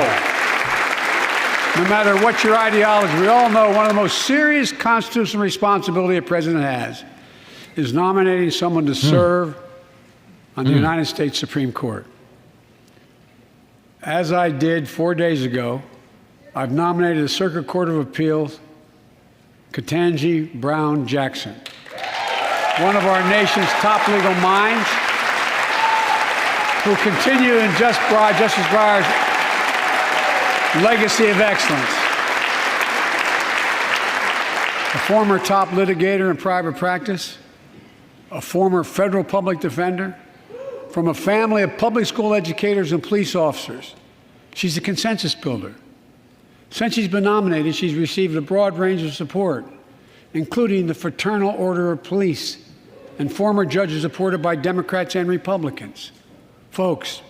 no matter what your ideology, we all know one of the most serious constitutional responsibility a president has is nominating someone to serve on the United States Supreme Court. As I did 4 days ago, I've nominated the Circuit Court of Appeals, Ketanji Brown Jackson, one of our nation's top legal minds, who continue in Justice Breyer's legacy of excellence. A former top litigator in private practice, a former federal public defender, from a family of public school educators and police officers. She's a consensus builder. Since she's been nominated, she's received a broad range of support, including the Fraternal Order of Police and former judges supported by Democrats and Republicans. Folks,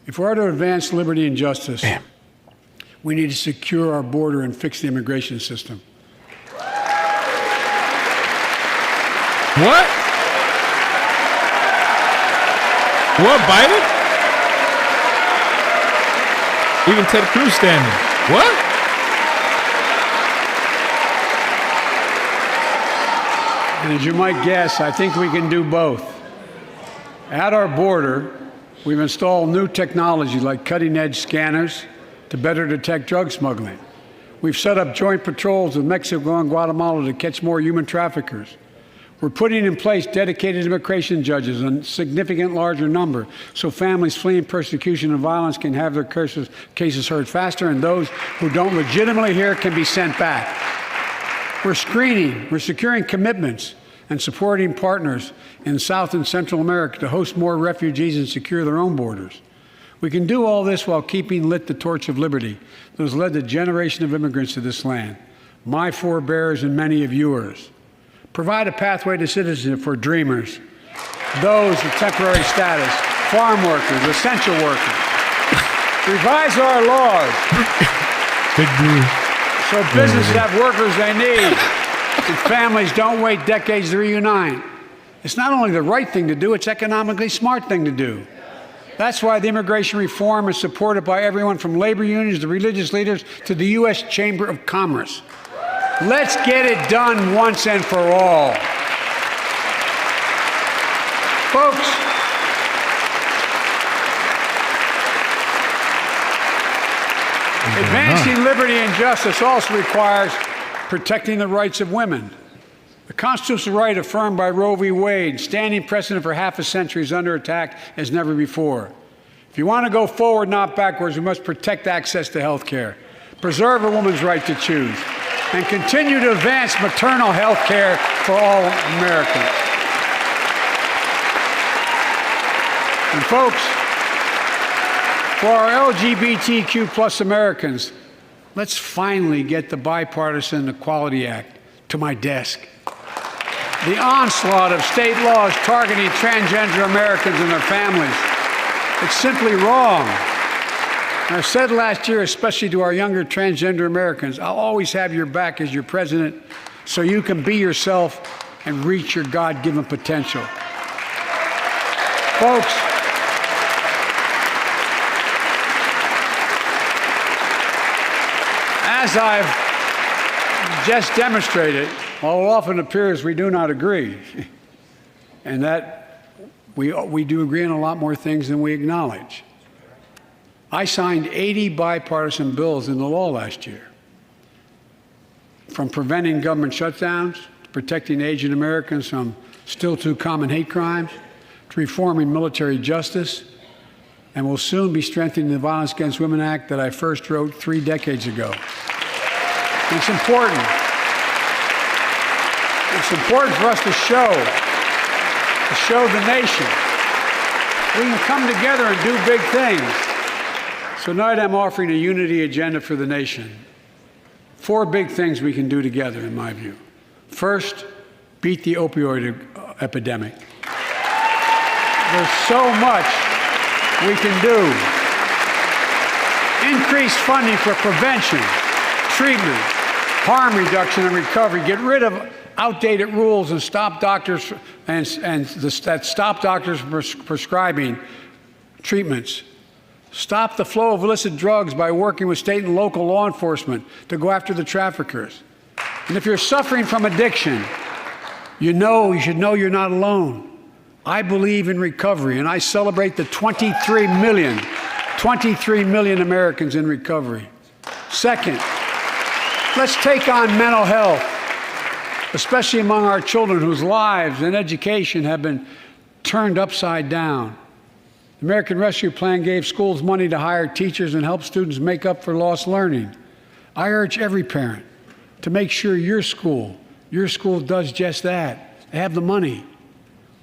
if we're to advance liberty and justice, we need to secure our border and fix the immigration system. What? What, Biden? Even Ted Cruz standing. What? And as you might guess, I think we can do both. At our border, we've installed new technology like cutting-edge scanners to better detect drug smuggling. We've set up joint patrols with Mexico and Guatemala to catch more human traffickers. We're putting in place dedicated immigration judges, a significant larger number, so families fleeing persecution and violence can have their cases heard faster, and those who don't legitimately hear can be sent back. We're screening, we're securing commitments, and supporting partners in South and Central America to host more refugees and secure their own borders. We can do all this while keeping lit the torch of liberty that has led a generation of immigrants to this land, my forebears and many of yours. Provide a pathway to citizenship for dreamers, those with temporary status, farm workers, essential workers. Revise our laws Big blue. so businesses have workers they need and families don't wait decades to reunite. It's not only the right thing to do, it's economically smart thing to do. That's why the immigration reform is supported by everyone from labor unions to religious leaders to the U.S. Chamber of Commerce. Let's get it done once and for all. Folks, advancing liberty and justice also requires protecting the rights of women. The constitutional right affirmed by Roe v. Wade, standing precedent for half a century, is under attack as never before. If you want to go forward, not backwards, we must protect access to health care, preserve a woman's right to choose, and continue to advance maternal health care for all Americans. And folks, for our LGBTQ plus Americans, let's finally get the Bipartisan Equality Act to my desk. The onslaught of state laws targeting transgender Americans and their families, it's simply wrong. And I said last year, especially to our younger transgender Americans, I'll always have your back as your president so you can be yourself and reach your God-given potential. Folks, as I've just demonstrated, while it often appears we do not agree, and that we do agree on a lot more things than we acknowledge. I signed 80 bipartisan bills into law last year, from preventing government shutdowns, to protecting Asian Americans from still too common hate crimes, to reforming military justice, and will soon be strengthening the Violence Against Women Act that I first wrote 3 decades ago. It's important. It's important for us to show the nation we can come together and do big things. So tonight I'm offering a unity agenda for the nation. 4 big things we can do together, in my view. First, beat the opioid epidemic. There's so much we can do. Increase funding for prevention, treatment, harm reduction and recovery. Get rid of outdated rules and stop doctors stop doctors prescribing treatments. Stop the flow of illicit drugs by working with state and local law enforcement to go after the traffickers. And if you're suffering from addiction, you should know you're not alone. I believe in recovery, and I celebrate the 23 million Americans in recovery. Second, let's take on mental health, especially among our children whose lives and education have been turned upside down. The American Rescue Plan gave schools money to hire teachers and help students make up for lost learning. I urge every parent to make sure your school does just that. They have the money.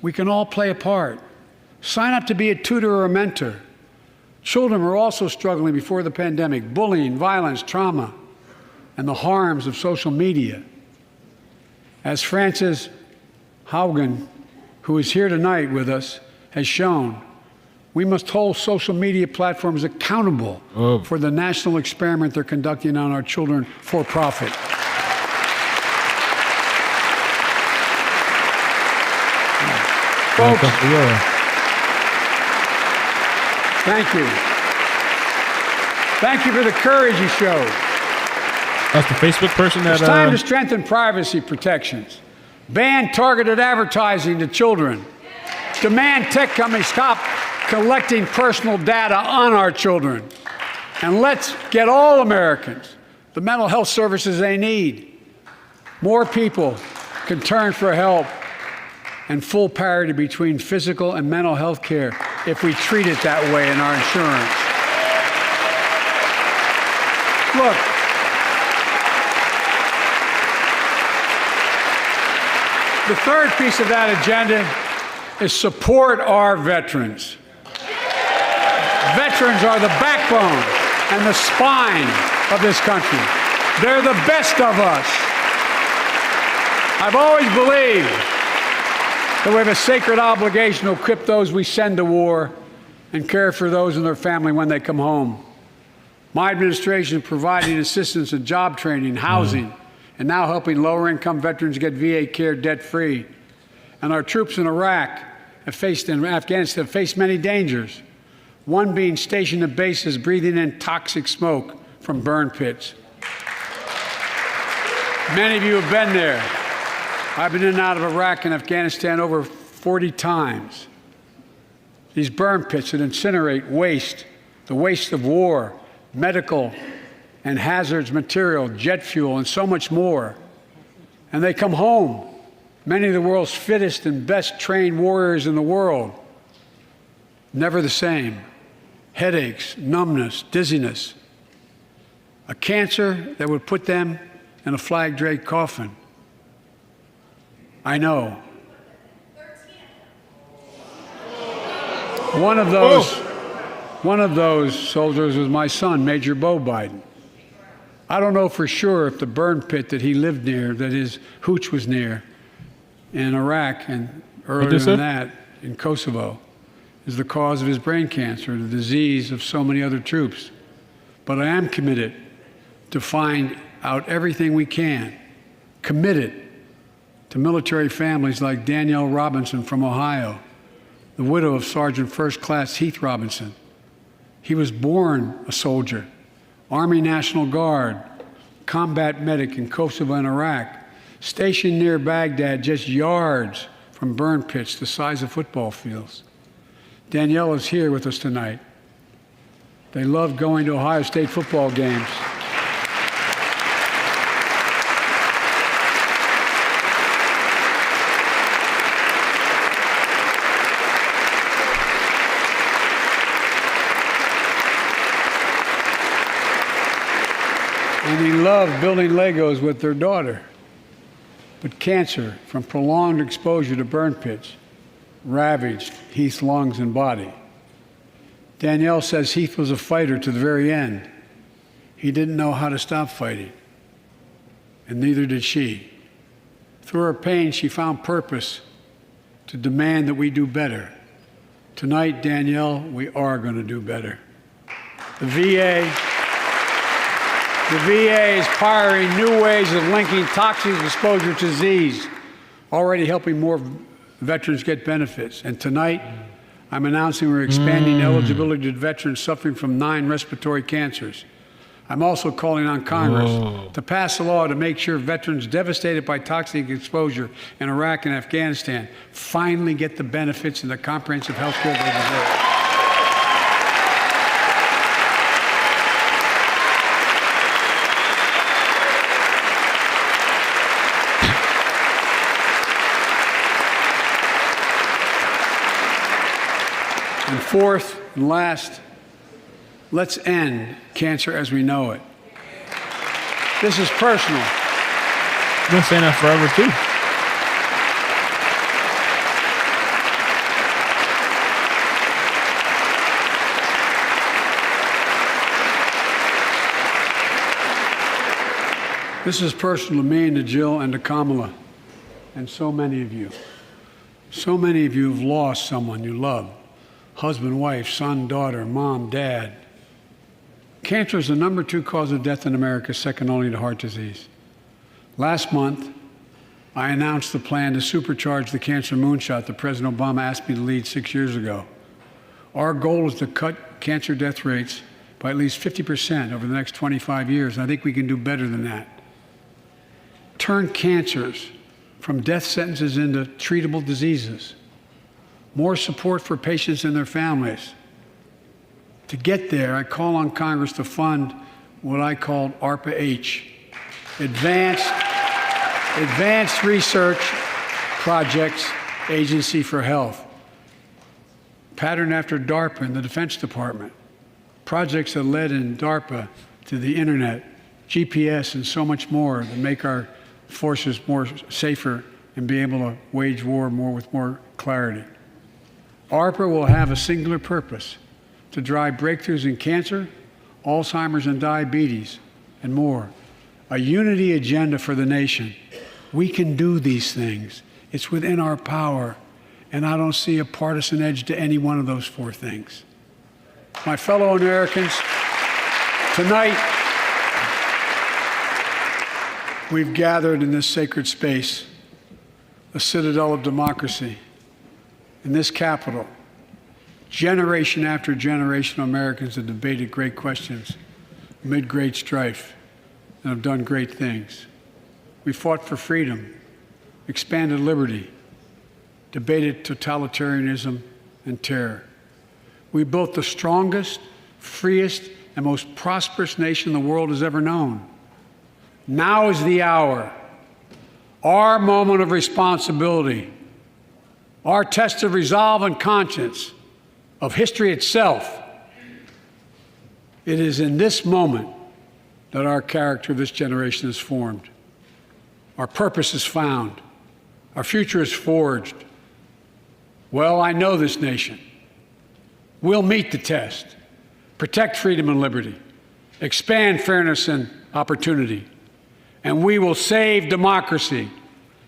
We can all play a part. Sign up to be a tutor or a mentor. Children were also struggling before the pandemic: bullying, violence, trauma, and the harms of social media. As Frances Haugen, who is here tonight with us, has shown, we must hold social media platforms accountable for the national experiment they're conducting on our children for profit. Folks, thank you. Thank you for the courage you showed. That's the Facebook person that... It's time to strengthen privacy protections. Ban targeted advertising to children. Demand tech companies stop collecting personal data on our children. And let's get all Americans the mental health services they need. More people can turn for help, and full parity between physical and mental health care if we treat it that way in our insurance. Look, The third piece of that agenda is support our veterans. Veterans are the backbone and the spine of this country. They're the best of us. I've always believed that we have a sacred obligation to equip those we send to war and care for those in their family when they come home. My administration is providing assistance in job training, housing, and now helping lower-income veterans get VA care debt-free. And our troops in Iraq and Afghanistan have faced many dangers, one being stationed at bases breathing in toxic smoke from burn pits. Many of you have been there. I've been in and out of Iraq and Afghanistan over 40 times. These burn pits that incinerate waste, the waste of war, medical and hazardous material, jet fuel, and so much more. And they come home, many of the world's fittest and best trained warriors in the world. Never the same. Headaches, numbness, dizziness. A cancer that would put them in a flag-draped coffin. I know. One of those soldiers was my son, Major Bo Biden. I don't know for sure if the burn pit that he lived near, that his hooch was near in Iraq and earlier than that in Kosovo, is the cause of his brain cancer, the disease of so many other troops. But I am committed to find out everything we can, committed to military families like Danielle Robinson from Ohio, the widow of Sergeant First Class Heath Robinson. He was born a soldier, Army National Guard, combat medic in Kosovo and Iraq, stationed near Baghdad, just yards from burn pits the size of football fields. Danielle is here with us tonight. They love going to Ohio State football games. And he loved building Legos with their daughter. But cancer from prolonged exposure to burn pits ravaged Heath's lungs and body. Danielle says Heath was a fighter to the very end. He didn't know how to stop fighting, and neither did she. Through her pain, she found purpose to demand that we do better. Tonight, Danielle, we are going to do better. The VA is pioneering new ways of linking toxic exposure to disease, already helping more veterans get benefits. And tonight, I'm announcing we're expanding eligibility to veterans suffering from 9 respiratory cancers. I'm also calling on Congress to pass a law to make sure veterans devastated by toxic exposure in Iraq and Afghanistan finally get the benefits and the comprehensive health care they deserve. And fourth and last, let's end cancer as we know it. This is personal. I've been saying that forever, too. This is personal to me and to Jill and to Kamala and so many of you. So many of you have lost someone you love. Husband, wife, son, daughter, mom, dad. Cancer is the #2 cause of death in America, second only to heart disease. Last month, I announced the plan to supercharge the cancer moonshot that President Obama asked me to lead 6 years ago. Our goal is to cut cancer death rates by at least 50% over the next 25 years, and I think we can do better than that. Turn cancers from death sentences into treatable diseases. More support for patients and their families. To get there, I call on Congress to fund what I call ARPA-H, Advanced Research Projects Agency for Health, patterned after DARPA and the Defense Department. Projects that led in DARPA to the internet, GPS, and so much more that make our forces more safer and be able to wage war with more clarity. ARPA will have a singular purpose: to drive breakthroughs in cancer, Alzheimer's and diabetes, and more. A unity agenda for the nation. We can do these things. It's within our power, and I don't see a partisan edge to any one of those four things. My fellow Americans, tonight we've gathered in this sacred space, a citadel of democracy, in this Capitol. Generation after generation of Americans have debated great questions amid great strife and have done great things. We fought for freedom, expanded liberty, debated totalitarianism and terror. We built the strongest, freest, and most prosperous nation the world has ever known. Now is the hour, our moment of responsibility, our test of resolve and conscience, of history itself. It is in this moment that our character of this generation is formed. Our purpose is found. Our future is forged. Well, I know this nation. We'll meet the test, protect freedom and liberty, expand fairness and opportunity, and we will save democracy.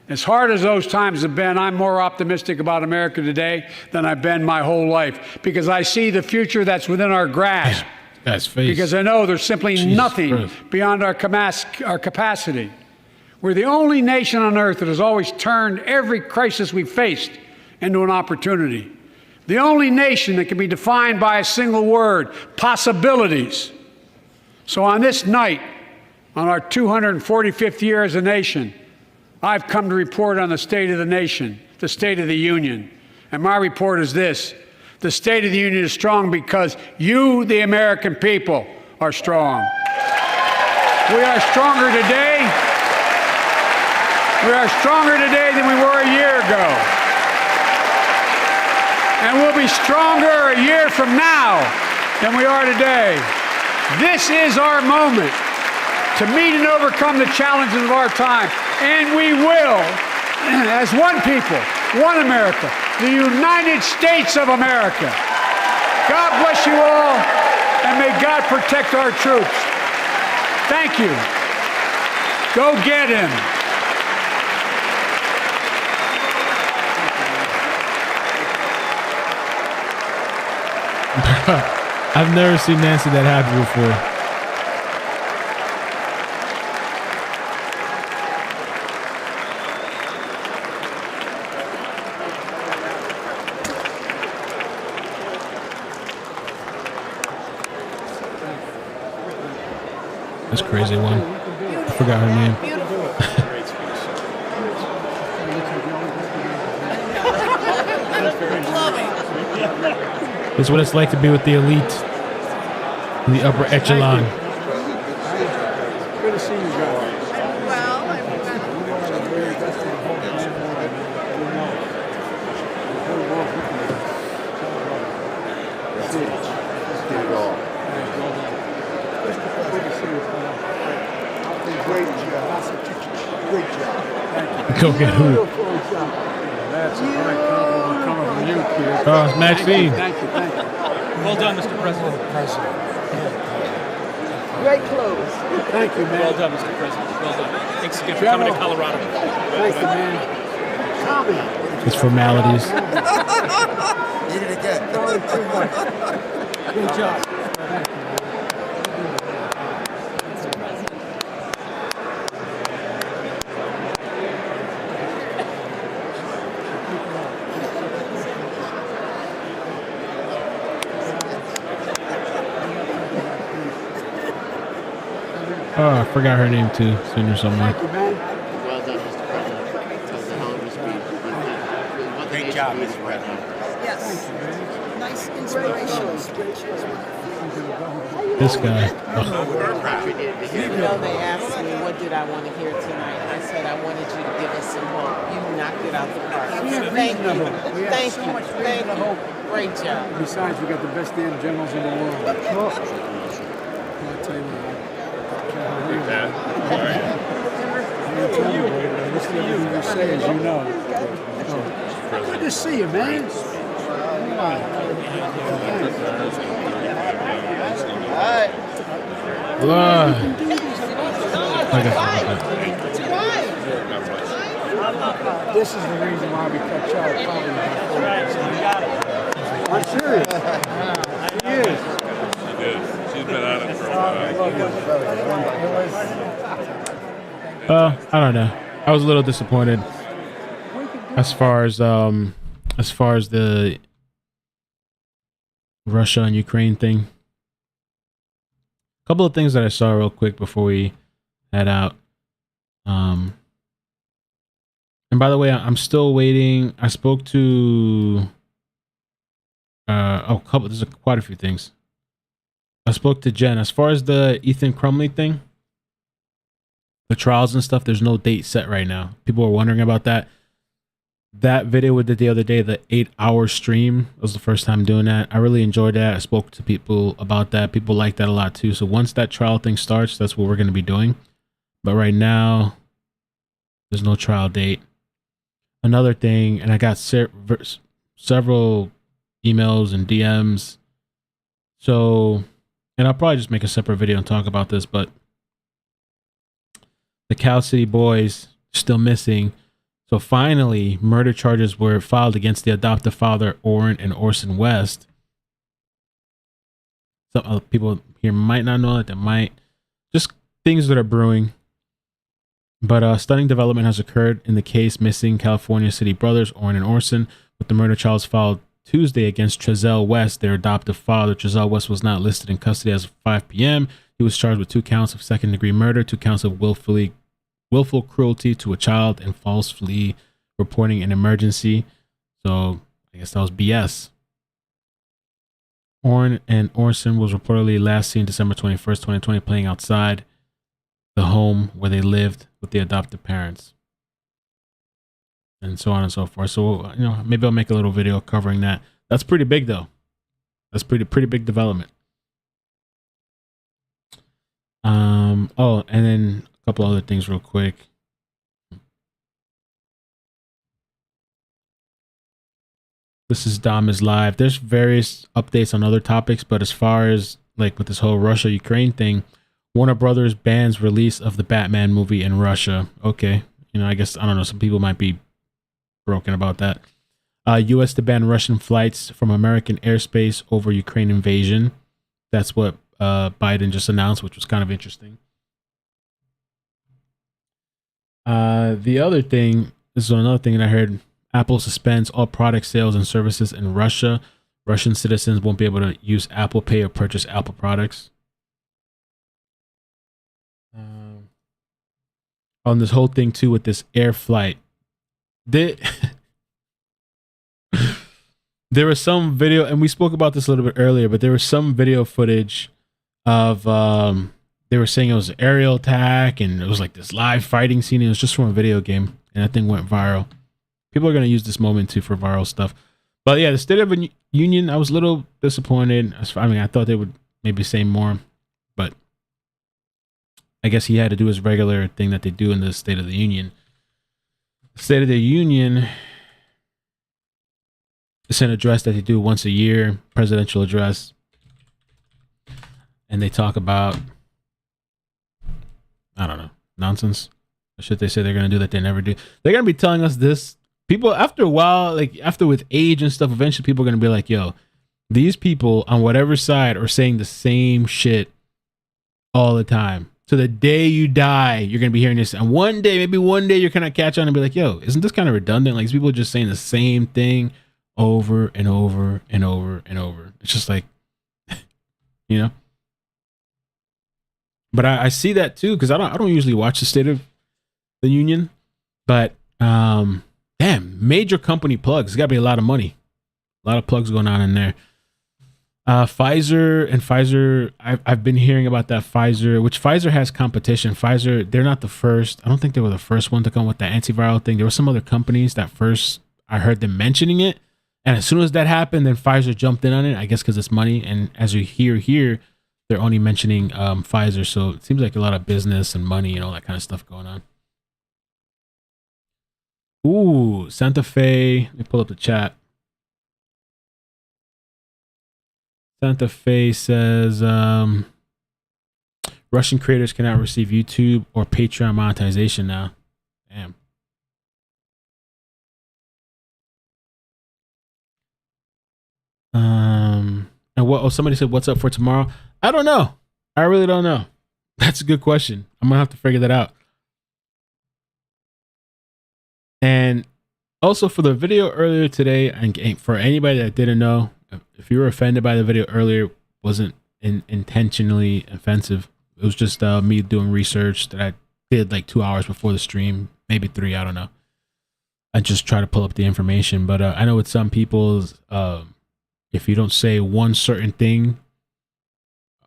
As hard as those times have been, I'm more optimistic about America today than I've been my whole life, because I see the future that's within our grasp. That's face. Because I know there's simply Jesus nothing Christ. beyond our capacity. We're the only nation on earth that has always turned every crisis we've faced into an opportunity. The only nation that can be defined by a single word: possibilities. So on this night, on our 245th year as a nation, I've come to report on the state of the nation, the State of the Union. And my report is this: the State of the Union is strong because you, the American people, are strong. We are stronger today. We are stronger today than we were a year ago. And we'll be stronger a year from now than we are today. This is our moment to meet and overcome the challenges of our time. And we will, as one people, one America, the United States of America. God bless you all, and may God protect our troops. Thank you. Go get him. I've never seen Nancy that happy before. This crazy one. I forgot her name. This is what it's like to be with the elite in the upper echelon. Good to see you guys. Great job. Great job. Go get who? That's a great compliment coming from you, kid. Oh, it's Maxine. Thank you, thank you. Well done, Mr. President. Great clothes. Thank you, man. Well done, Mr. President. Well done. Thanks again for coming to Colorado. Thank you, man. Tommy. It's formalities. Did it again. Good job. Oh, I forgot her name too. Seen her somewhere. Thank you, man. Well done, Mr. President. That was a hell of a speech. Great job, Mr. President. Yes. Nice inspirational speech. This guy. Oh, You know, they asked me, what did I want to hear tonight? I said, I wanted you to give us some hope. You knocked it out the park. Thank you. Thank you. Thank you. Great job. Besides, we got the best damn generals in the world. I'll tell you what. Listen to everything you say, as you know. Good to see you, man. This is the reason why we cut Charlie. I'm serious. He is. She's been at it for a while. I don't know. I was a little disappointed as far as the Russia and Ukraine thing. A couple of things that I saw real quick before we head out. And by the way, I'm still waiting. I spoke to there's quite a few things. I spoke to Jen as far as the Ethan Crumley thing, the trials and stuff. There's no date set right now. People are wondering about that. That video we did the other day, the 8-hour stream, was the first time doing that. I really enjoyed that. I spoke to people about that. People like that a lot too. So once that trial thing starts, that's what we're going to be doing. But right now, there's no trial date. Another thing, and I got several emails and DMs. So, and I'll probably just make a separate video and talk about this, but the Cal City boys still missing. So finally, murder charges were filed against the adoptive father, Orrin and Orson West. Some other people here might not know that. They might. Just things that are brewing. But a stunning development has occurred in the case missing California City brothers, Orrin and Orson, with the murder charges filed Tuesday against Trezell West, their adoptive father. Trezell West was not listed in custody as of 5 p.m. He was charged with 2 counts of second-degree murder, 2 counts of willful cruelty to a child, and falsely reporting an emergency. So I guess that was BS. Orrin and Orson was reportedly last seen December 21st, 2020, playing outside the home where they lived with the adoptive parents, and so on and so forth. So, you know, maybe I'll make a little video covering that. That's pretty big though. That's pretty big development. Oh, and then a couple other things real quick. This is Dom is live. There's various updates on other topics, but as far as like with this whole Russia-Ukraine thing, Warner Brothers bans release of the Batman movie in Russia. Okay. You know, I guess, I don't know. Some people might be broken about that. U.S. to ban Russian flights from American airspace over Ukraine invasion. That's what Biden just announced, which was kind of interesting. The other thing, this is another thing that I heard. Apple suspends all product sales and services in Russia. Russian citizens won't be able to use Apple Pay or purchase Apple products. On this whole thing too with this air flight, there was some video, and we spoke about this a little bit earlier, but there was some video footage of they were saying it was an aerial attack and it was like this live fighting scene. It was just from a video game, and that thing went viral. People are going to use this moment too for viral stuff. But yeah, the State of the Union, I was a little disappointed. I mean, I thought they would maybe say more, but I guess he had to do his regular thing that they do in the State of the Union. The State of the Union is an address that they do once a year, presidential address. And they talk about, I don't know, nonsense. The shit they say they're going to do that they never do. They're going to be telling us this. People, after a while, like after with age and stuff, eventually people are going to be like, yo, these people on whatever side are saying the same shit all the time. So the day you die, you're going to be hearing this. And maybe one day you're going to catch on and be like, yo, isn't this kind of redundant? Like, these people are just saying the same thing over and over and over and over. It's just like, you know? But I see that too, because I don't usually watch the State of the Union. But, damn, major company plugs. There's got to be a lot of money. A lot of plugs going on in there. Pfizer, I've been hearing about that Pfizer, which Pfizer has competition. Pfizer, they're not the first. I don't think they were the first one to come with that antiviral thing. There were some other companies that first, I heard them mentioning it. And as soon as that happened, then Pfizer jumped in on it, I guess because it's money. And as you hear here, they're only mentioning Pfizer. So it seems like a lot of business and money and all that kind of stuff going on. Ooh, Santa Fe. Let me pull up the chat. Santa Fe says Russian creators cannot receive YouTube or Patreon monetization now. Damn. And what? Oh, somebody said, "What's up for tomorrow?" I don't know. I really don't know. That's a good question. I'm gonna have to figure that out. And also for the video earlier today, and for anybody that didn't know, if you were offended by the video earlier, it wasn't intentionally offensive. It was just me doing research that I did like 2 hours before the stream, maybe 3. I don't know. I just try to pull up the information, but I know with some people's, if you don't say one certain thing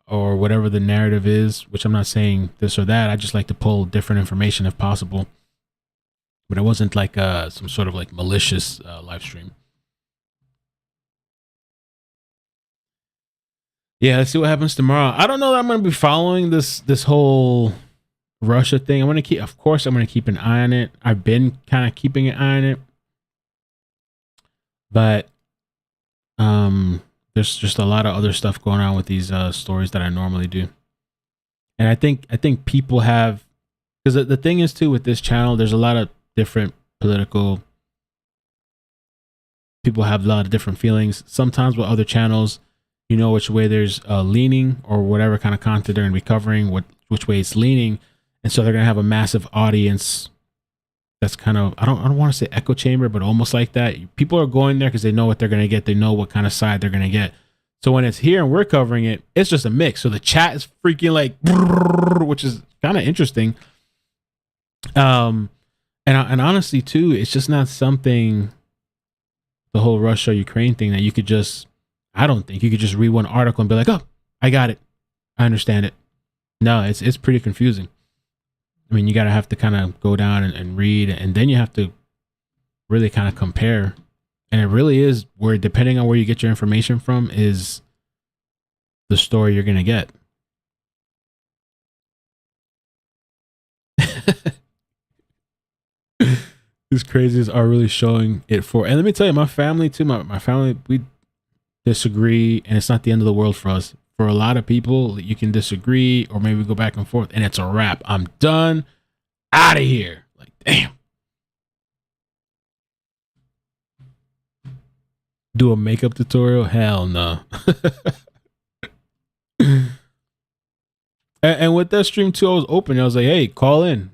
or whatever the narrative is, which I'm not saying this or that, I just like to pull different information if possible. But it wasn't like some sort of like malicious live stream. Yeah, let's see what happens tomorrow. I don't know that I'm going to be following this whole Russia thing. I'm going to keep, of course, I'm going to keep an eye on it. I've been kind of keeping an eye on it, but there's just a lot of other stuff going on with these stories that I normally do. And I think people have, because the thing is too with this channel, there's a lot of different political people have a lot of different feelings. Sometimes with other channels, you know which way there's leaning or whatever kind of content they're going to be covering, which way it's leaning, and so they're going to have a massive audience. That's kind of, I don't want to say echo chamber, but almost like that. People are going there because they know what they're going to get. They know what kind of side they're going to get. So when it's here and we're covering it, it's just a mix. So the chat is freaking like, which is kind of interesting. And honestly too, it's just not something, the whole Russia-Ukraine thing, that you could just, I don't think you could just read one article and be like, oh, I got it. I understand it. No, it's pretty confusing. I mean, you got to have to kind of go down and read, and then you have to really kind of compare. And it really is where, depending on where you get your information from, is the story you're going to get. These crazies are really showing it for. And let me tell you, my family too, my family, we disagree, and it's not the end of the world for us. For a lot of people, you can disagree or maybe go back and forth, and it's a wrap. I'm done. Out of here. Like, damn. Do a makeup tutorial? Hell no. and with that stream too, I was open. I was like, hey, call in.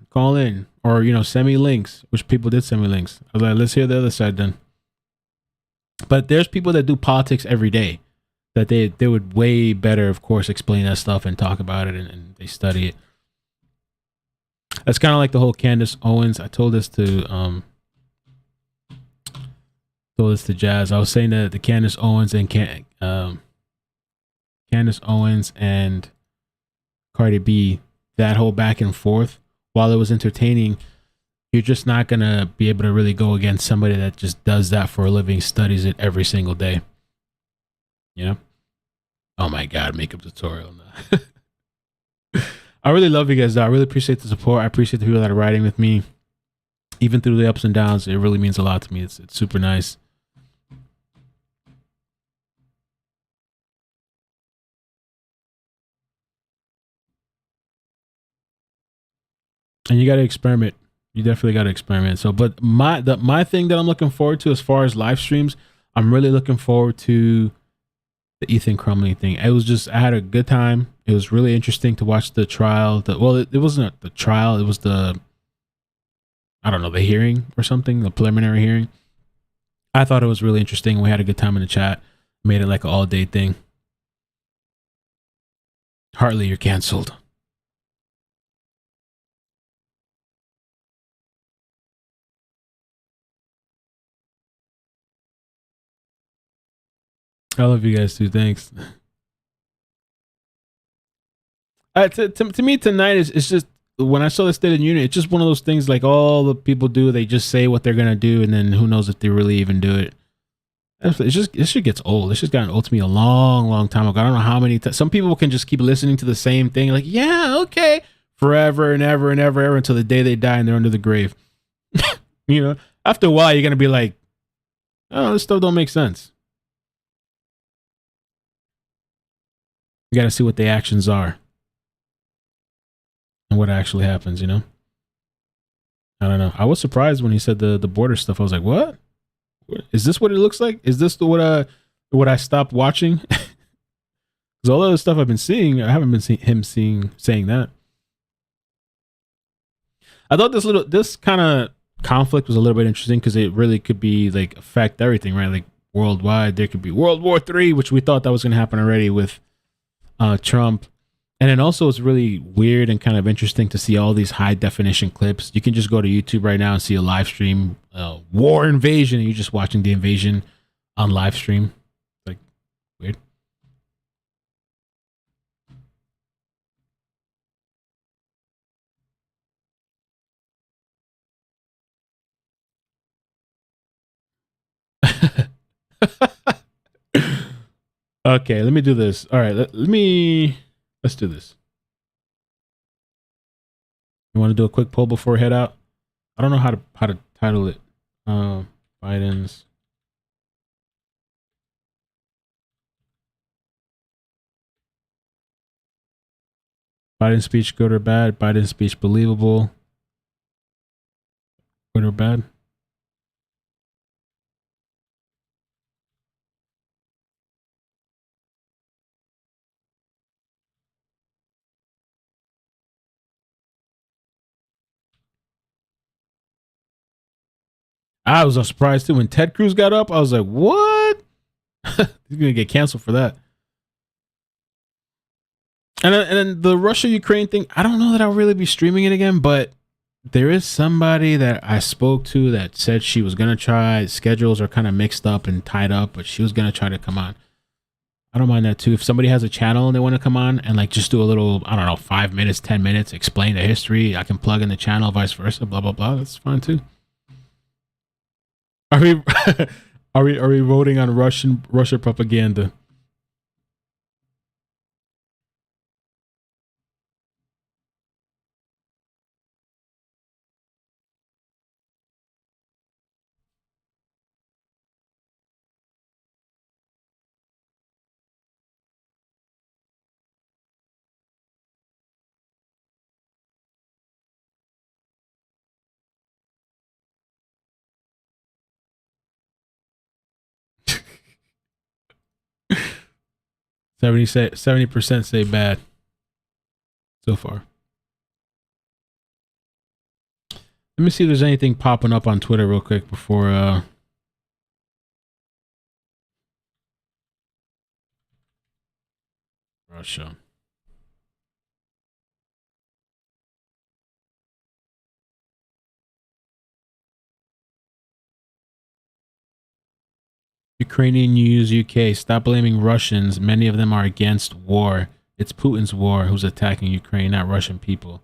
Or, send me links, which people did send me links. I was like, let's hear the other side then. But there's people that do politics every day, that they would way better, of course, explain that stuff and talk about it, and they study it. That's kind of like the whole Candace Owens. I told this to Jazz. I was saying that the Candace Owens and Cardi B, that whole back and forth, while it was entertaining, you're just not gonna be able to really go against somebody that just does that for a living, studies it every single day. Oh my God, makeup tutorial. I really love you guys though. I really appreciate the support. I appreciate the people that are riding with me, even through the ups and downs. It really means a lot to me. It's super nice. And you got to experiment. You definitely got to experiment. So, but my thing that I'm looking forward to as far as live streams, I'm really looking forward to the Ethan Crumley thing. It was just, I had a good time. It was really interesting to watch the trial. It wasn't the trial. It was the hearing or something, the preliminary hearing. I thought it was really interesting. We had a good time in the chat. Made it like an all day thing. Hartley, you're canceled. I love you guys too. Thanks. To me tonight it's just, when I saw the State of the Union, it's just one of those things like all the people do. They just say what they're gonna do, and then who knows if they really even do it. This shit gets old. This shit's gotten old to me a long, long time ago. I don't know how many times. Some people can just keep listening to the same thing, like, yeah, okay, forever and ever and ever, ever until the day they die and they're under the grave. You know, after a while, you're gonna be like, "Oh, this stuff don't make sense." You got to see what the actions are and what actually happens. You know, I don't know. I was surprised when he said the border stuff. I was like, "What? Is this what it looks like? Is this what I stopped watching?" Because all the other stuff I've been seeing, I haven't been saying that. I thought this kind of conflict was a little bit interesting because it really could be like affect everything, right? Like worldwide, there could be World War III, which we thought that was going to happen already with Trump. And then also it's really weird and kind of interesting to see all these high definition clips. You can just go to YouTube right now and see a live stream, war invasion, and you're just watching the invasion on live stream. Like weird. Okay, let me do this. All right, let's do this. You want to do a quick poll before we head out? I don't know how to title it. Biden's speech, good or bad? Biden's speech believable, good or bad? I was surprised too when Ted Cruz got up. I was like, "What? He's gonna get canceled for that." And then the Russia Ukraine thing. I don't know that I'll really be streaming it again, but there is somebody that I spoke to that said she was gonna try. Schedules are kind of mixed up and tied up, but she was gonna try to come on. I don't mind that too. If somebody has a channel and they want to come on and like just do a little, I don't know, 5 minutes, 10 minutes, explain the history, I can plug in the channel, vice versa, blah blah blah. That's fine too. Are we are we voting on Russia propaganda? Seventy 70% say bad so far. Let me see if there's anything popping up on Twitter real quick before Russia. Ukrainian news UK. Stop blaming Russians. Many of them are against war. It's Putin's war who's attacking Ukraine, not Russian people.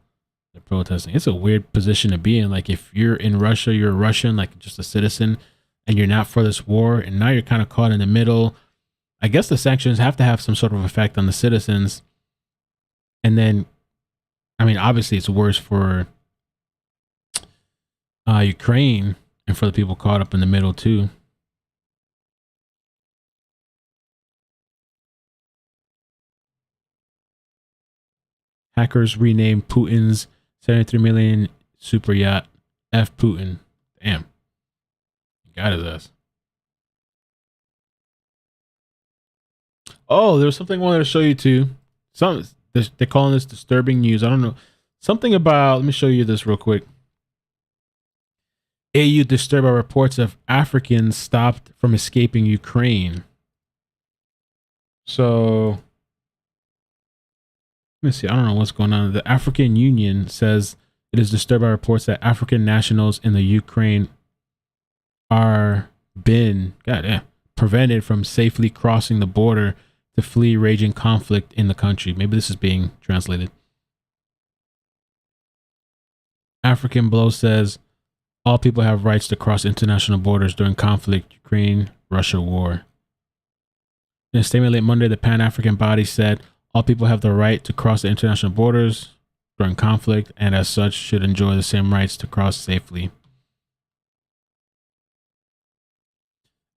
They're protesting. It's a weird position to be in. Like if you're in Russia, you're a Russian, like just a citizen, and you're not for this war, and now you're kind of caught in the middle. I guess the sanctions have to have some sort of effect on the citizens. And then, I mean, obviously it's worse for Ukraine and for the people caught up in the middle too. Hackers renamed Putin's 73 million super yacht F Putin. Damn. Got his ass. Oh, there was something I wanted to show you too. They're calling this disturbing news. I don't know. Something about, let me show you this real quick. AU disturbed by reports of Africans stopped from escaping Ukraine. So let me see. I don't know what's going on. The African Union says it is disturbed by reports that African nationals in the Ukraine are prevented from safely crossing the border to flee raging conflict in the country. Maybe this is being translated. African Blow says all people have rights to cross international borders during conflict, Ukraine-Russia war. In a statement late Monday, the Pan-African body said all people have the right to cross the international borders during conflict and as such should enjoy the same rights to cross safely.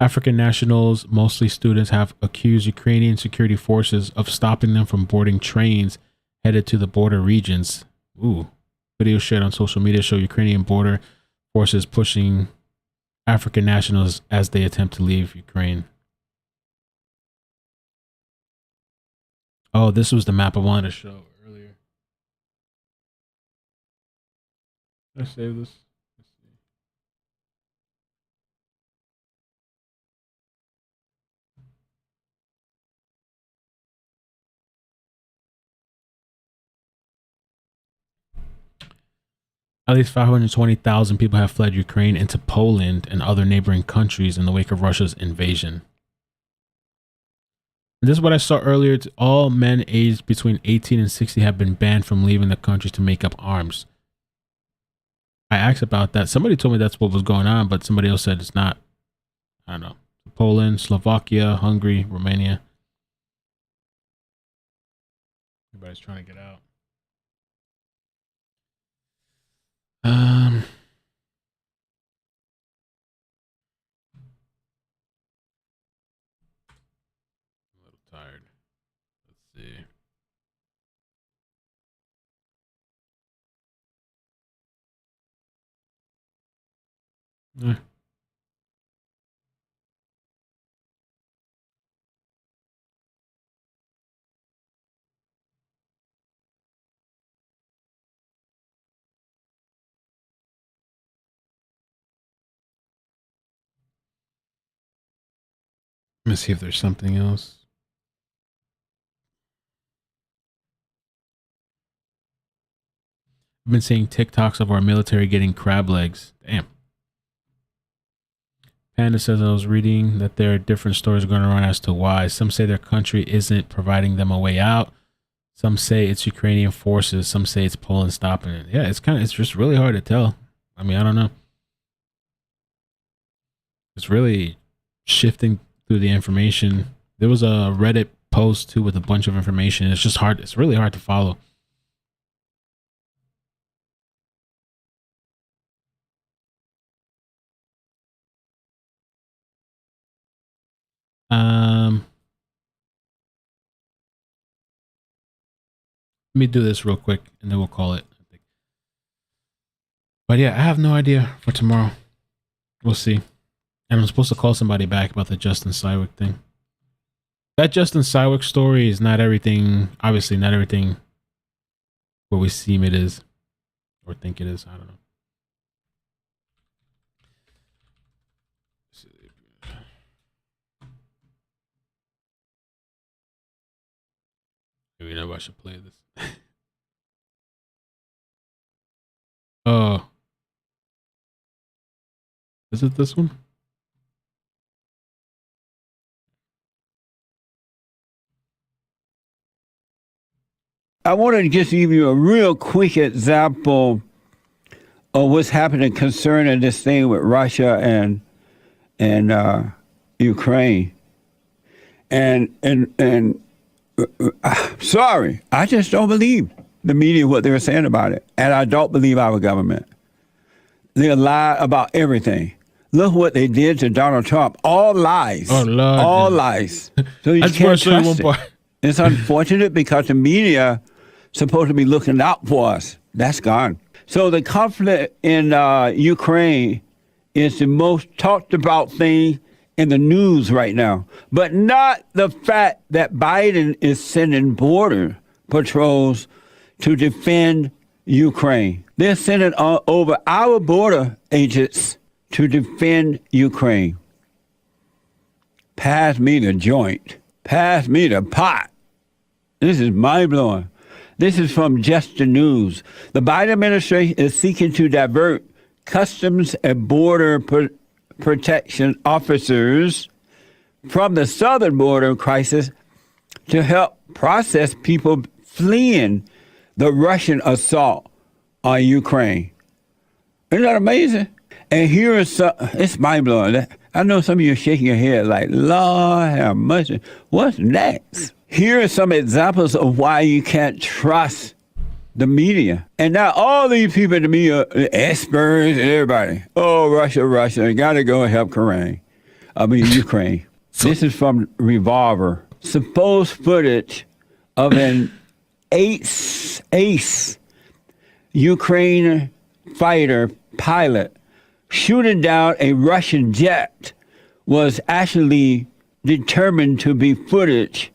African nationals, mostly students, have accused Ukrainian security forces of stopping them from boarding trains headed to the border regions. Ooh. Videos shared on social media show Ukrainian border forces pushing African nationals as they attempt to leave Ukraine. Oh, this was the map I wanted to show earlier. Did I save this? Let's see. At least 520,000 people have fled Ukraine into Poland and other neighboring countries in the wake of Russia's invasion. And this is what I saw earlier. All men aged between 18 and 60 have been banned from leaving the country to make up arms. I asked about that. Somebody told me that's what was going on, but somebody else said it's not. I don't know. Poland, Slovakia, Hungary, Romania. Everybody's trying to get out. A little tired. Let's see. Let me see if there's something else. I've been seeing TikToks of our military getting crab legs. Damn. Panda says I was reading that there are different stories going around as to why. Some say their country isn't providing them a way out. Some say it's Ukrainian forces. Some say it's Poland stopping it. Yeah, it's just really hard to tell. I mean, I don't know. It's really shifting through the information. There was a Reddit post too with a bunch of information. It's just hard. It's really hard to follow. Let me do this real quick and then we'll call it. But yeah, I have no idea for tomorrow. We'll see. And I'm supposed to call somebody back about the Justin Sywick thing. That Justin Sywick story is not everything, obviously not everything what we seem it is or think it is. I don't know. Maybe I should play this. Oh. Is it this one? I wanted to just give you a real quick example of what's happening concerning this thing with Russia and Ukraine. And sorry, I just don't believe the media, what they're saying about it. And I don't believe our government. They lie about everything. Look what they did to Donald Trump. All lies. Oh, Lord. All lies. So you can't trust it. It's unfortunate because the media supposed to be looking out for us. That's gone. So the conflict in Ukraine is the most talked about thing in the news right now, but not the fact that Biden is sending border patrols to defend Ukraine. They're sending over our border agents to defend Ukraine. Pass me the joint. Pass me the pot. This is mind-blowing. This is from Just the News. The Biden administration is seeking to divert Customs and Border Protection officers from the southern border crisis to help process people fleeing the Russian assault on Ukraine. Isn't that amazing? And here is some, it's mind-blowing. I know some of you are shaking your head like, Lord have mercy. What's next? Here are some examples of why you can't trust the media. And now all these people in the media, the experts and everybody, oh, Russia, I got to go and help Ukraine. Ukraine. This is from Revolver. Supposed footage of an ace Ukraine fighter pilot shooting down a Russian jet was actually determined to be footage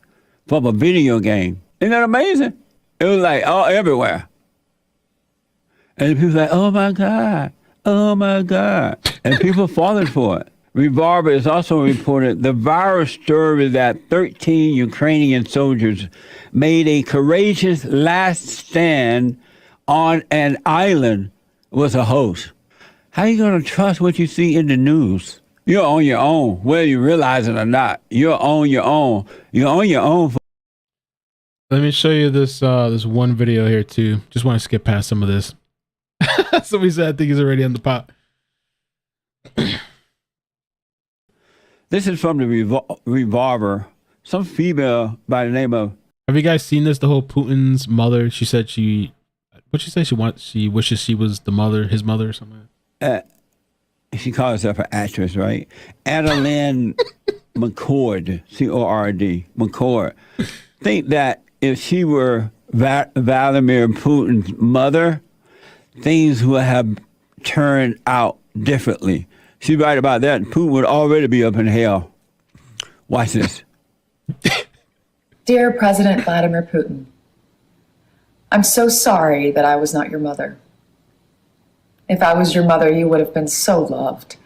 from a video game. Isn't that amazing? It was like all everywhere. And people like, oh my God. And people falling for it. Revolver has also reported the viral story that 13 Ukrainian soldiers made a courageous last stand on an island was a hoax. How are you going to trust what you see in the news? You're on your own, whether you realize it or not. You're on your own. You're on your own. Let me show you this this one video here too. Just want to skip past some of this. Somebody said I think he's already on the pot. This is from the Revolver. Some female by the name of. Have you guys seen this? The whole Putin's mother. She said what'd she say? She wishes she was the mother, his mother, or something. She calls herself an actress, right? Adeline McCord, C-O-R-D, McCord. Think that if she were Vladimir Putin's mother, things would have turned out differently. She's right about that. Putin would already be up in hell. Watch this. Dear President Vladimir Putin, I'm so sorry that I was not your mother. If I was your mother, you would have been so loved,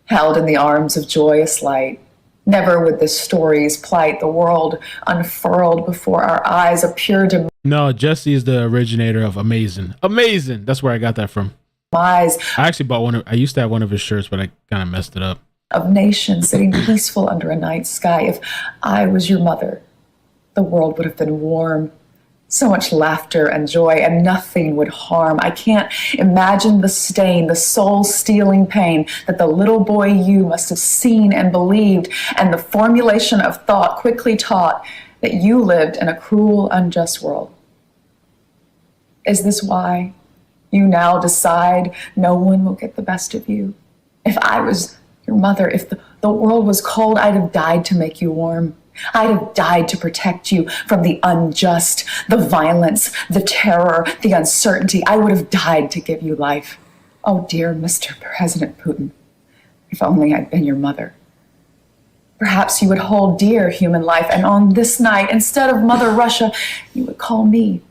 held in the arms of joyous light. Never would the stories plight the world unfurled before our eyes, a pure No, Jesse is the originator of Amazing. Amazing. That's where I got that from. demise. I actually bought one. I used to have one of his shirts, but I kind of messed it up. Of nations sitting peaceful under a night sky. If I was your mother, the world would have been warm. So much laughter and joy, and nothing would harm. I can't imagine the stain, the soul-stealing pain that the little boy you must have seen and believed, and the formulation of thought quickly taught that you lived in a cruel, unjust world. Is this why you now decide no one will get the best of you? If I was your mother, if the world was cold, I'd have died to make you warm. I'd have died to protect you from the unjust, the violence, the terror, the uncertainty. I would have died to give you life. Oh, dear Mr. President Putin, if only I'd been your mother. Perhaps you would hold dear human life, and on this night, instead of Mother Russia, you would call me.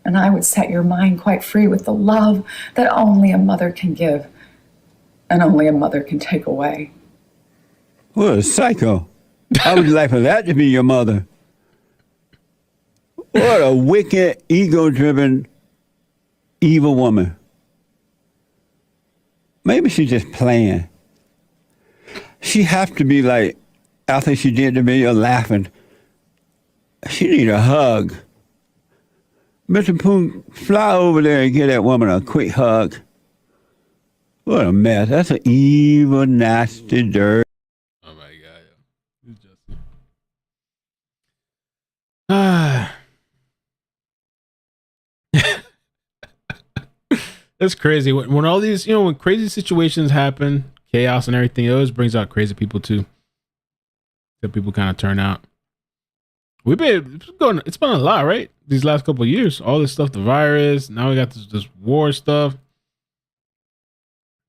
And I would set your mind quite free with the love that only a mother can give, and only a mother can take away. What a psycho. How would you like for that to be your mother? What a wicked, ego-driven, evil woman. Maybe she's just playing. She has to be like, after she did the video, laughing. She need a hug. Mr. Putin, fly over there and give that woman a quick hug. What a mess. That's an evil, nasty, dirty. It's crazy when all these, when crazy situations happen, chaos and everything, it always brings out crazy people too. That people kind of turn out. It's been a lot, right? These last couple of years, all this stuff, the virus. Now we got this war stuff.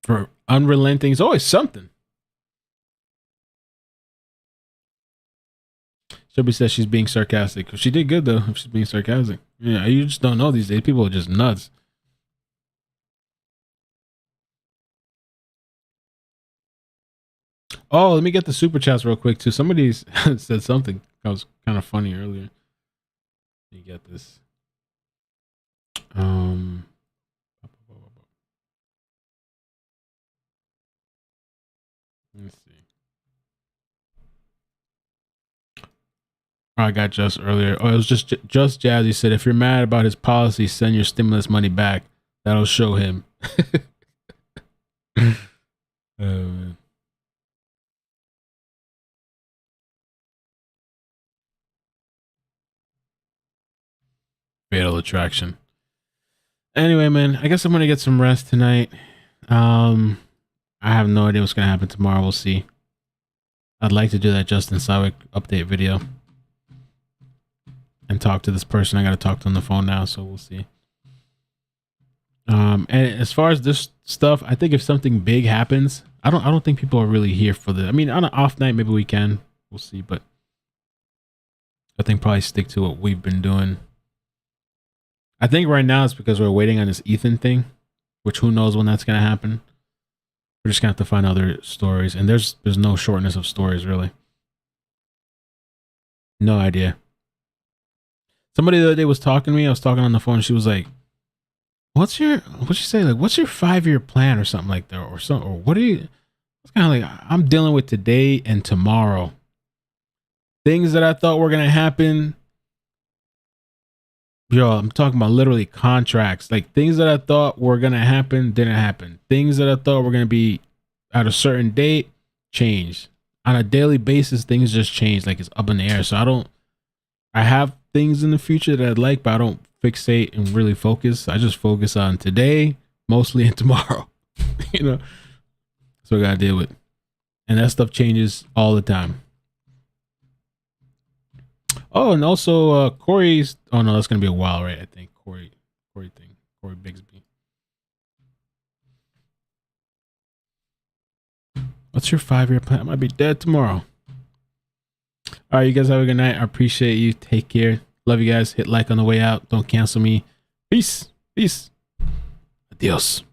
For unrelenting, it's always something. Shelby says she's being sarcastic. She did good though. If she's being sarcastic, yeah, you just don't know these days. People are just nuts. Oh, let me get the super chats real quick too. Somebody said something that was kind of funny earlier. You get this. Let's see. I got just earlier. Oh, it was just Jazzy said, if you're mad about his policy, send your stimulus money back. That'll show him. Oh, man. Fatal attraction. Anyway, man, I guess I'm gonna get some rest tonight. I have no idea what's gonna happen tomorrow. We'll see. I'd like to do that Justin Sawick update video and talk to this person. I got to talk to them on the phone now, so we'll see. And as far as this stuff, I think if something big happens, I don't think people are really here for the. I mean, on an off night, maybe we can. We'll see, but I think probably stick to what we've been doing. I think right now it's because we're waiting on this Ethan thing, which who knows when that's gonna happen. We're just gonna have to find other stories, and there's no shortness of stories really. No idea. Somebody the other day was talking to me. I was talking on the phone. She was like, what'd she say? Like, what's your 5-year plan or something like that? Or something, or what do you, it's kind of like, I'm dealing with today and tomorrow. Things that I thought were going to happen. Yo, I'm talking about literally contracts. Like things that I thought were going to happen, didn't happen. Things that I thought were going to be at a certain date, changed. On a daily basis, things just change. Like it's up in the air. So I have things in the future that I'd like, but I don't fixate and really focus. I just focus on today, mostly, and tomorrow. You know, that's what I gotta deal with, and that stuff changes all the time. Oh, and also Corey's. Oh no, that's gonna be a while, right? I think Corey Bigsby. What's your 5-year plan? I might be dead tomorrow. All right, you guys have a good night. I appreciate you. Take care. Love you guys. Hit like on the way out. Don't cancel me. Peace. Peace. Adios.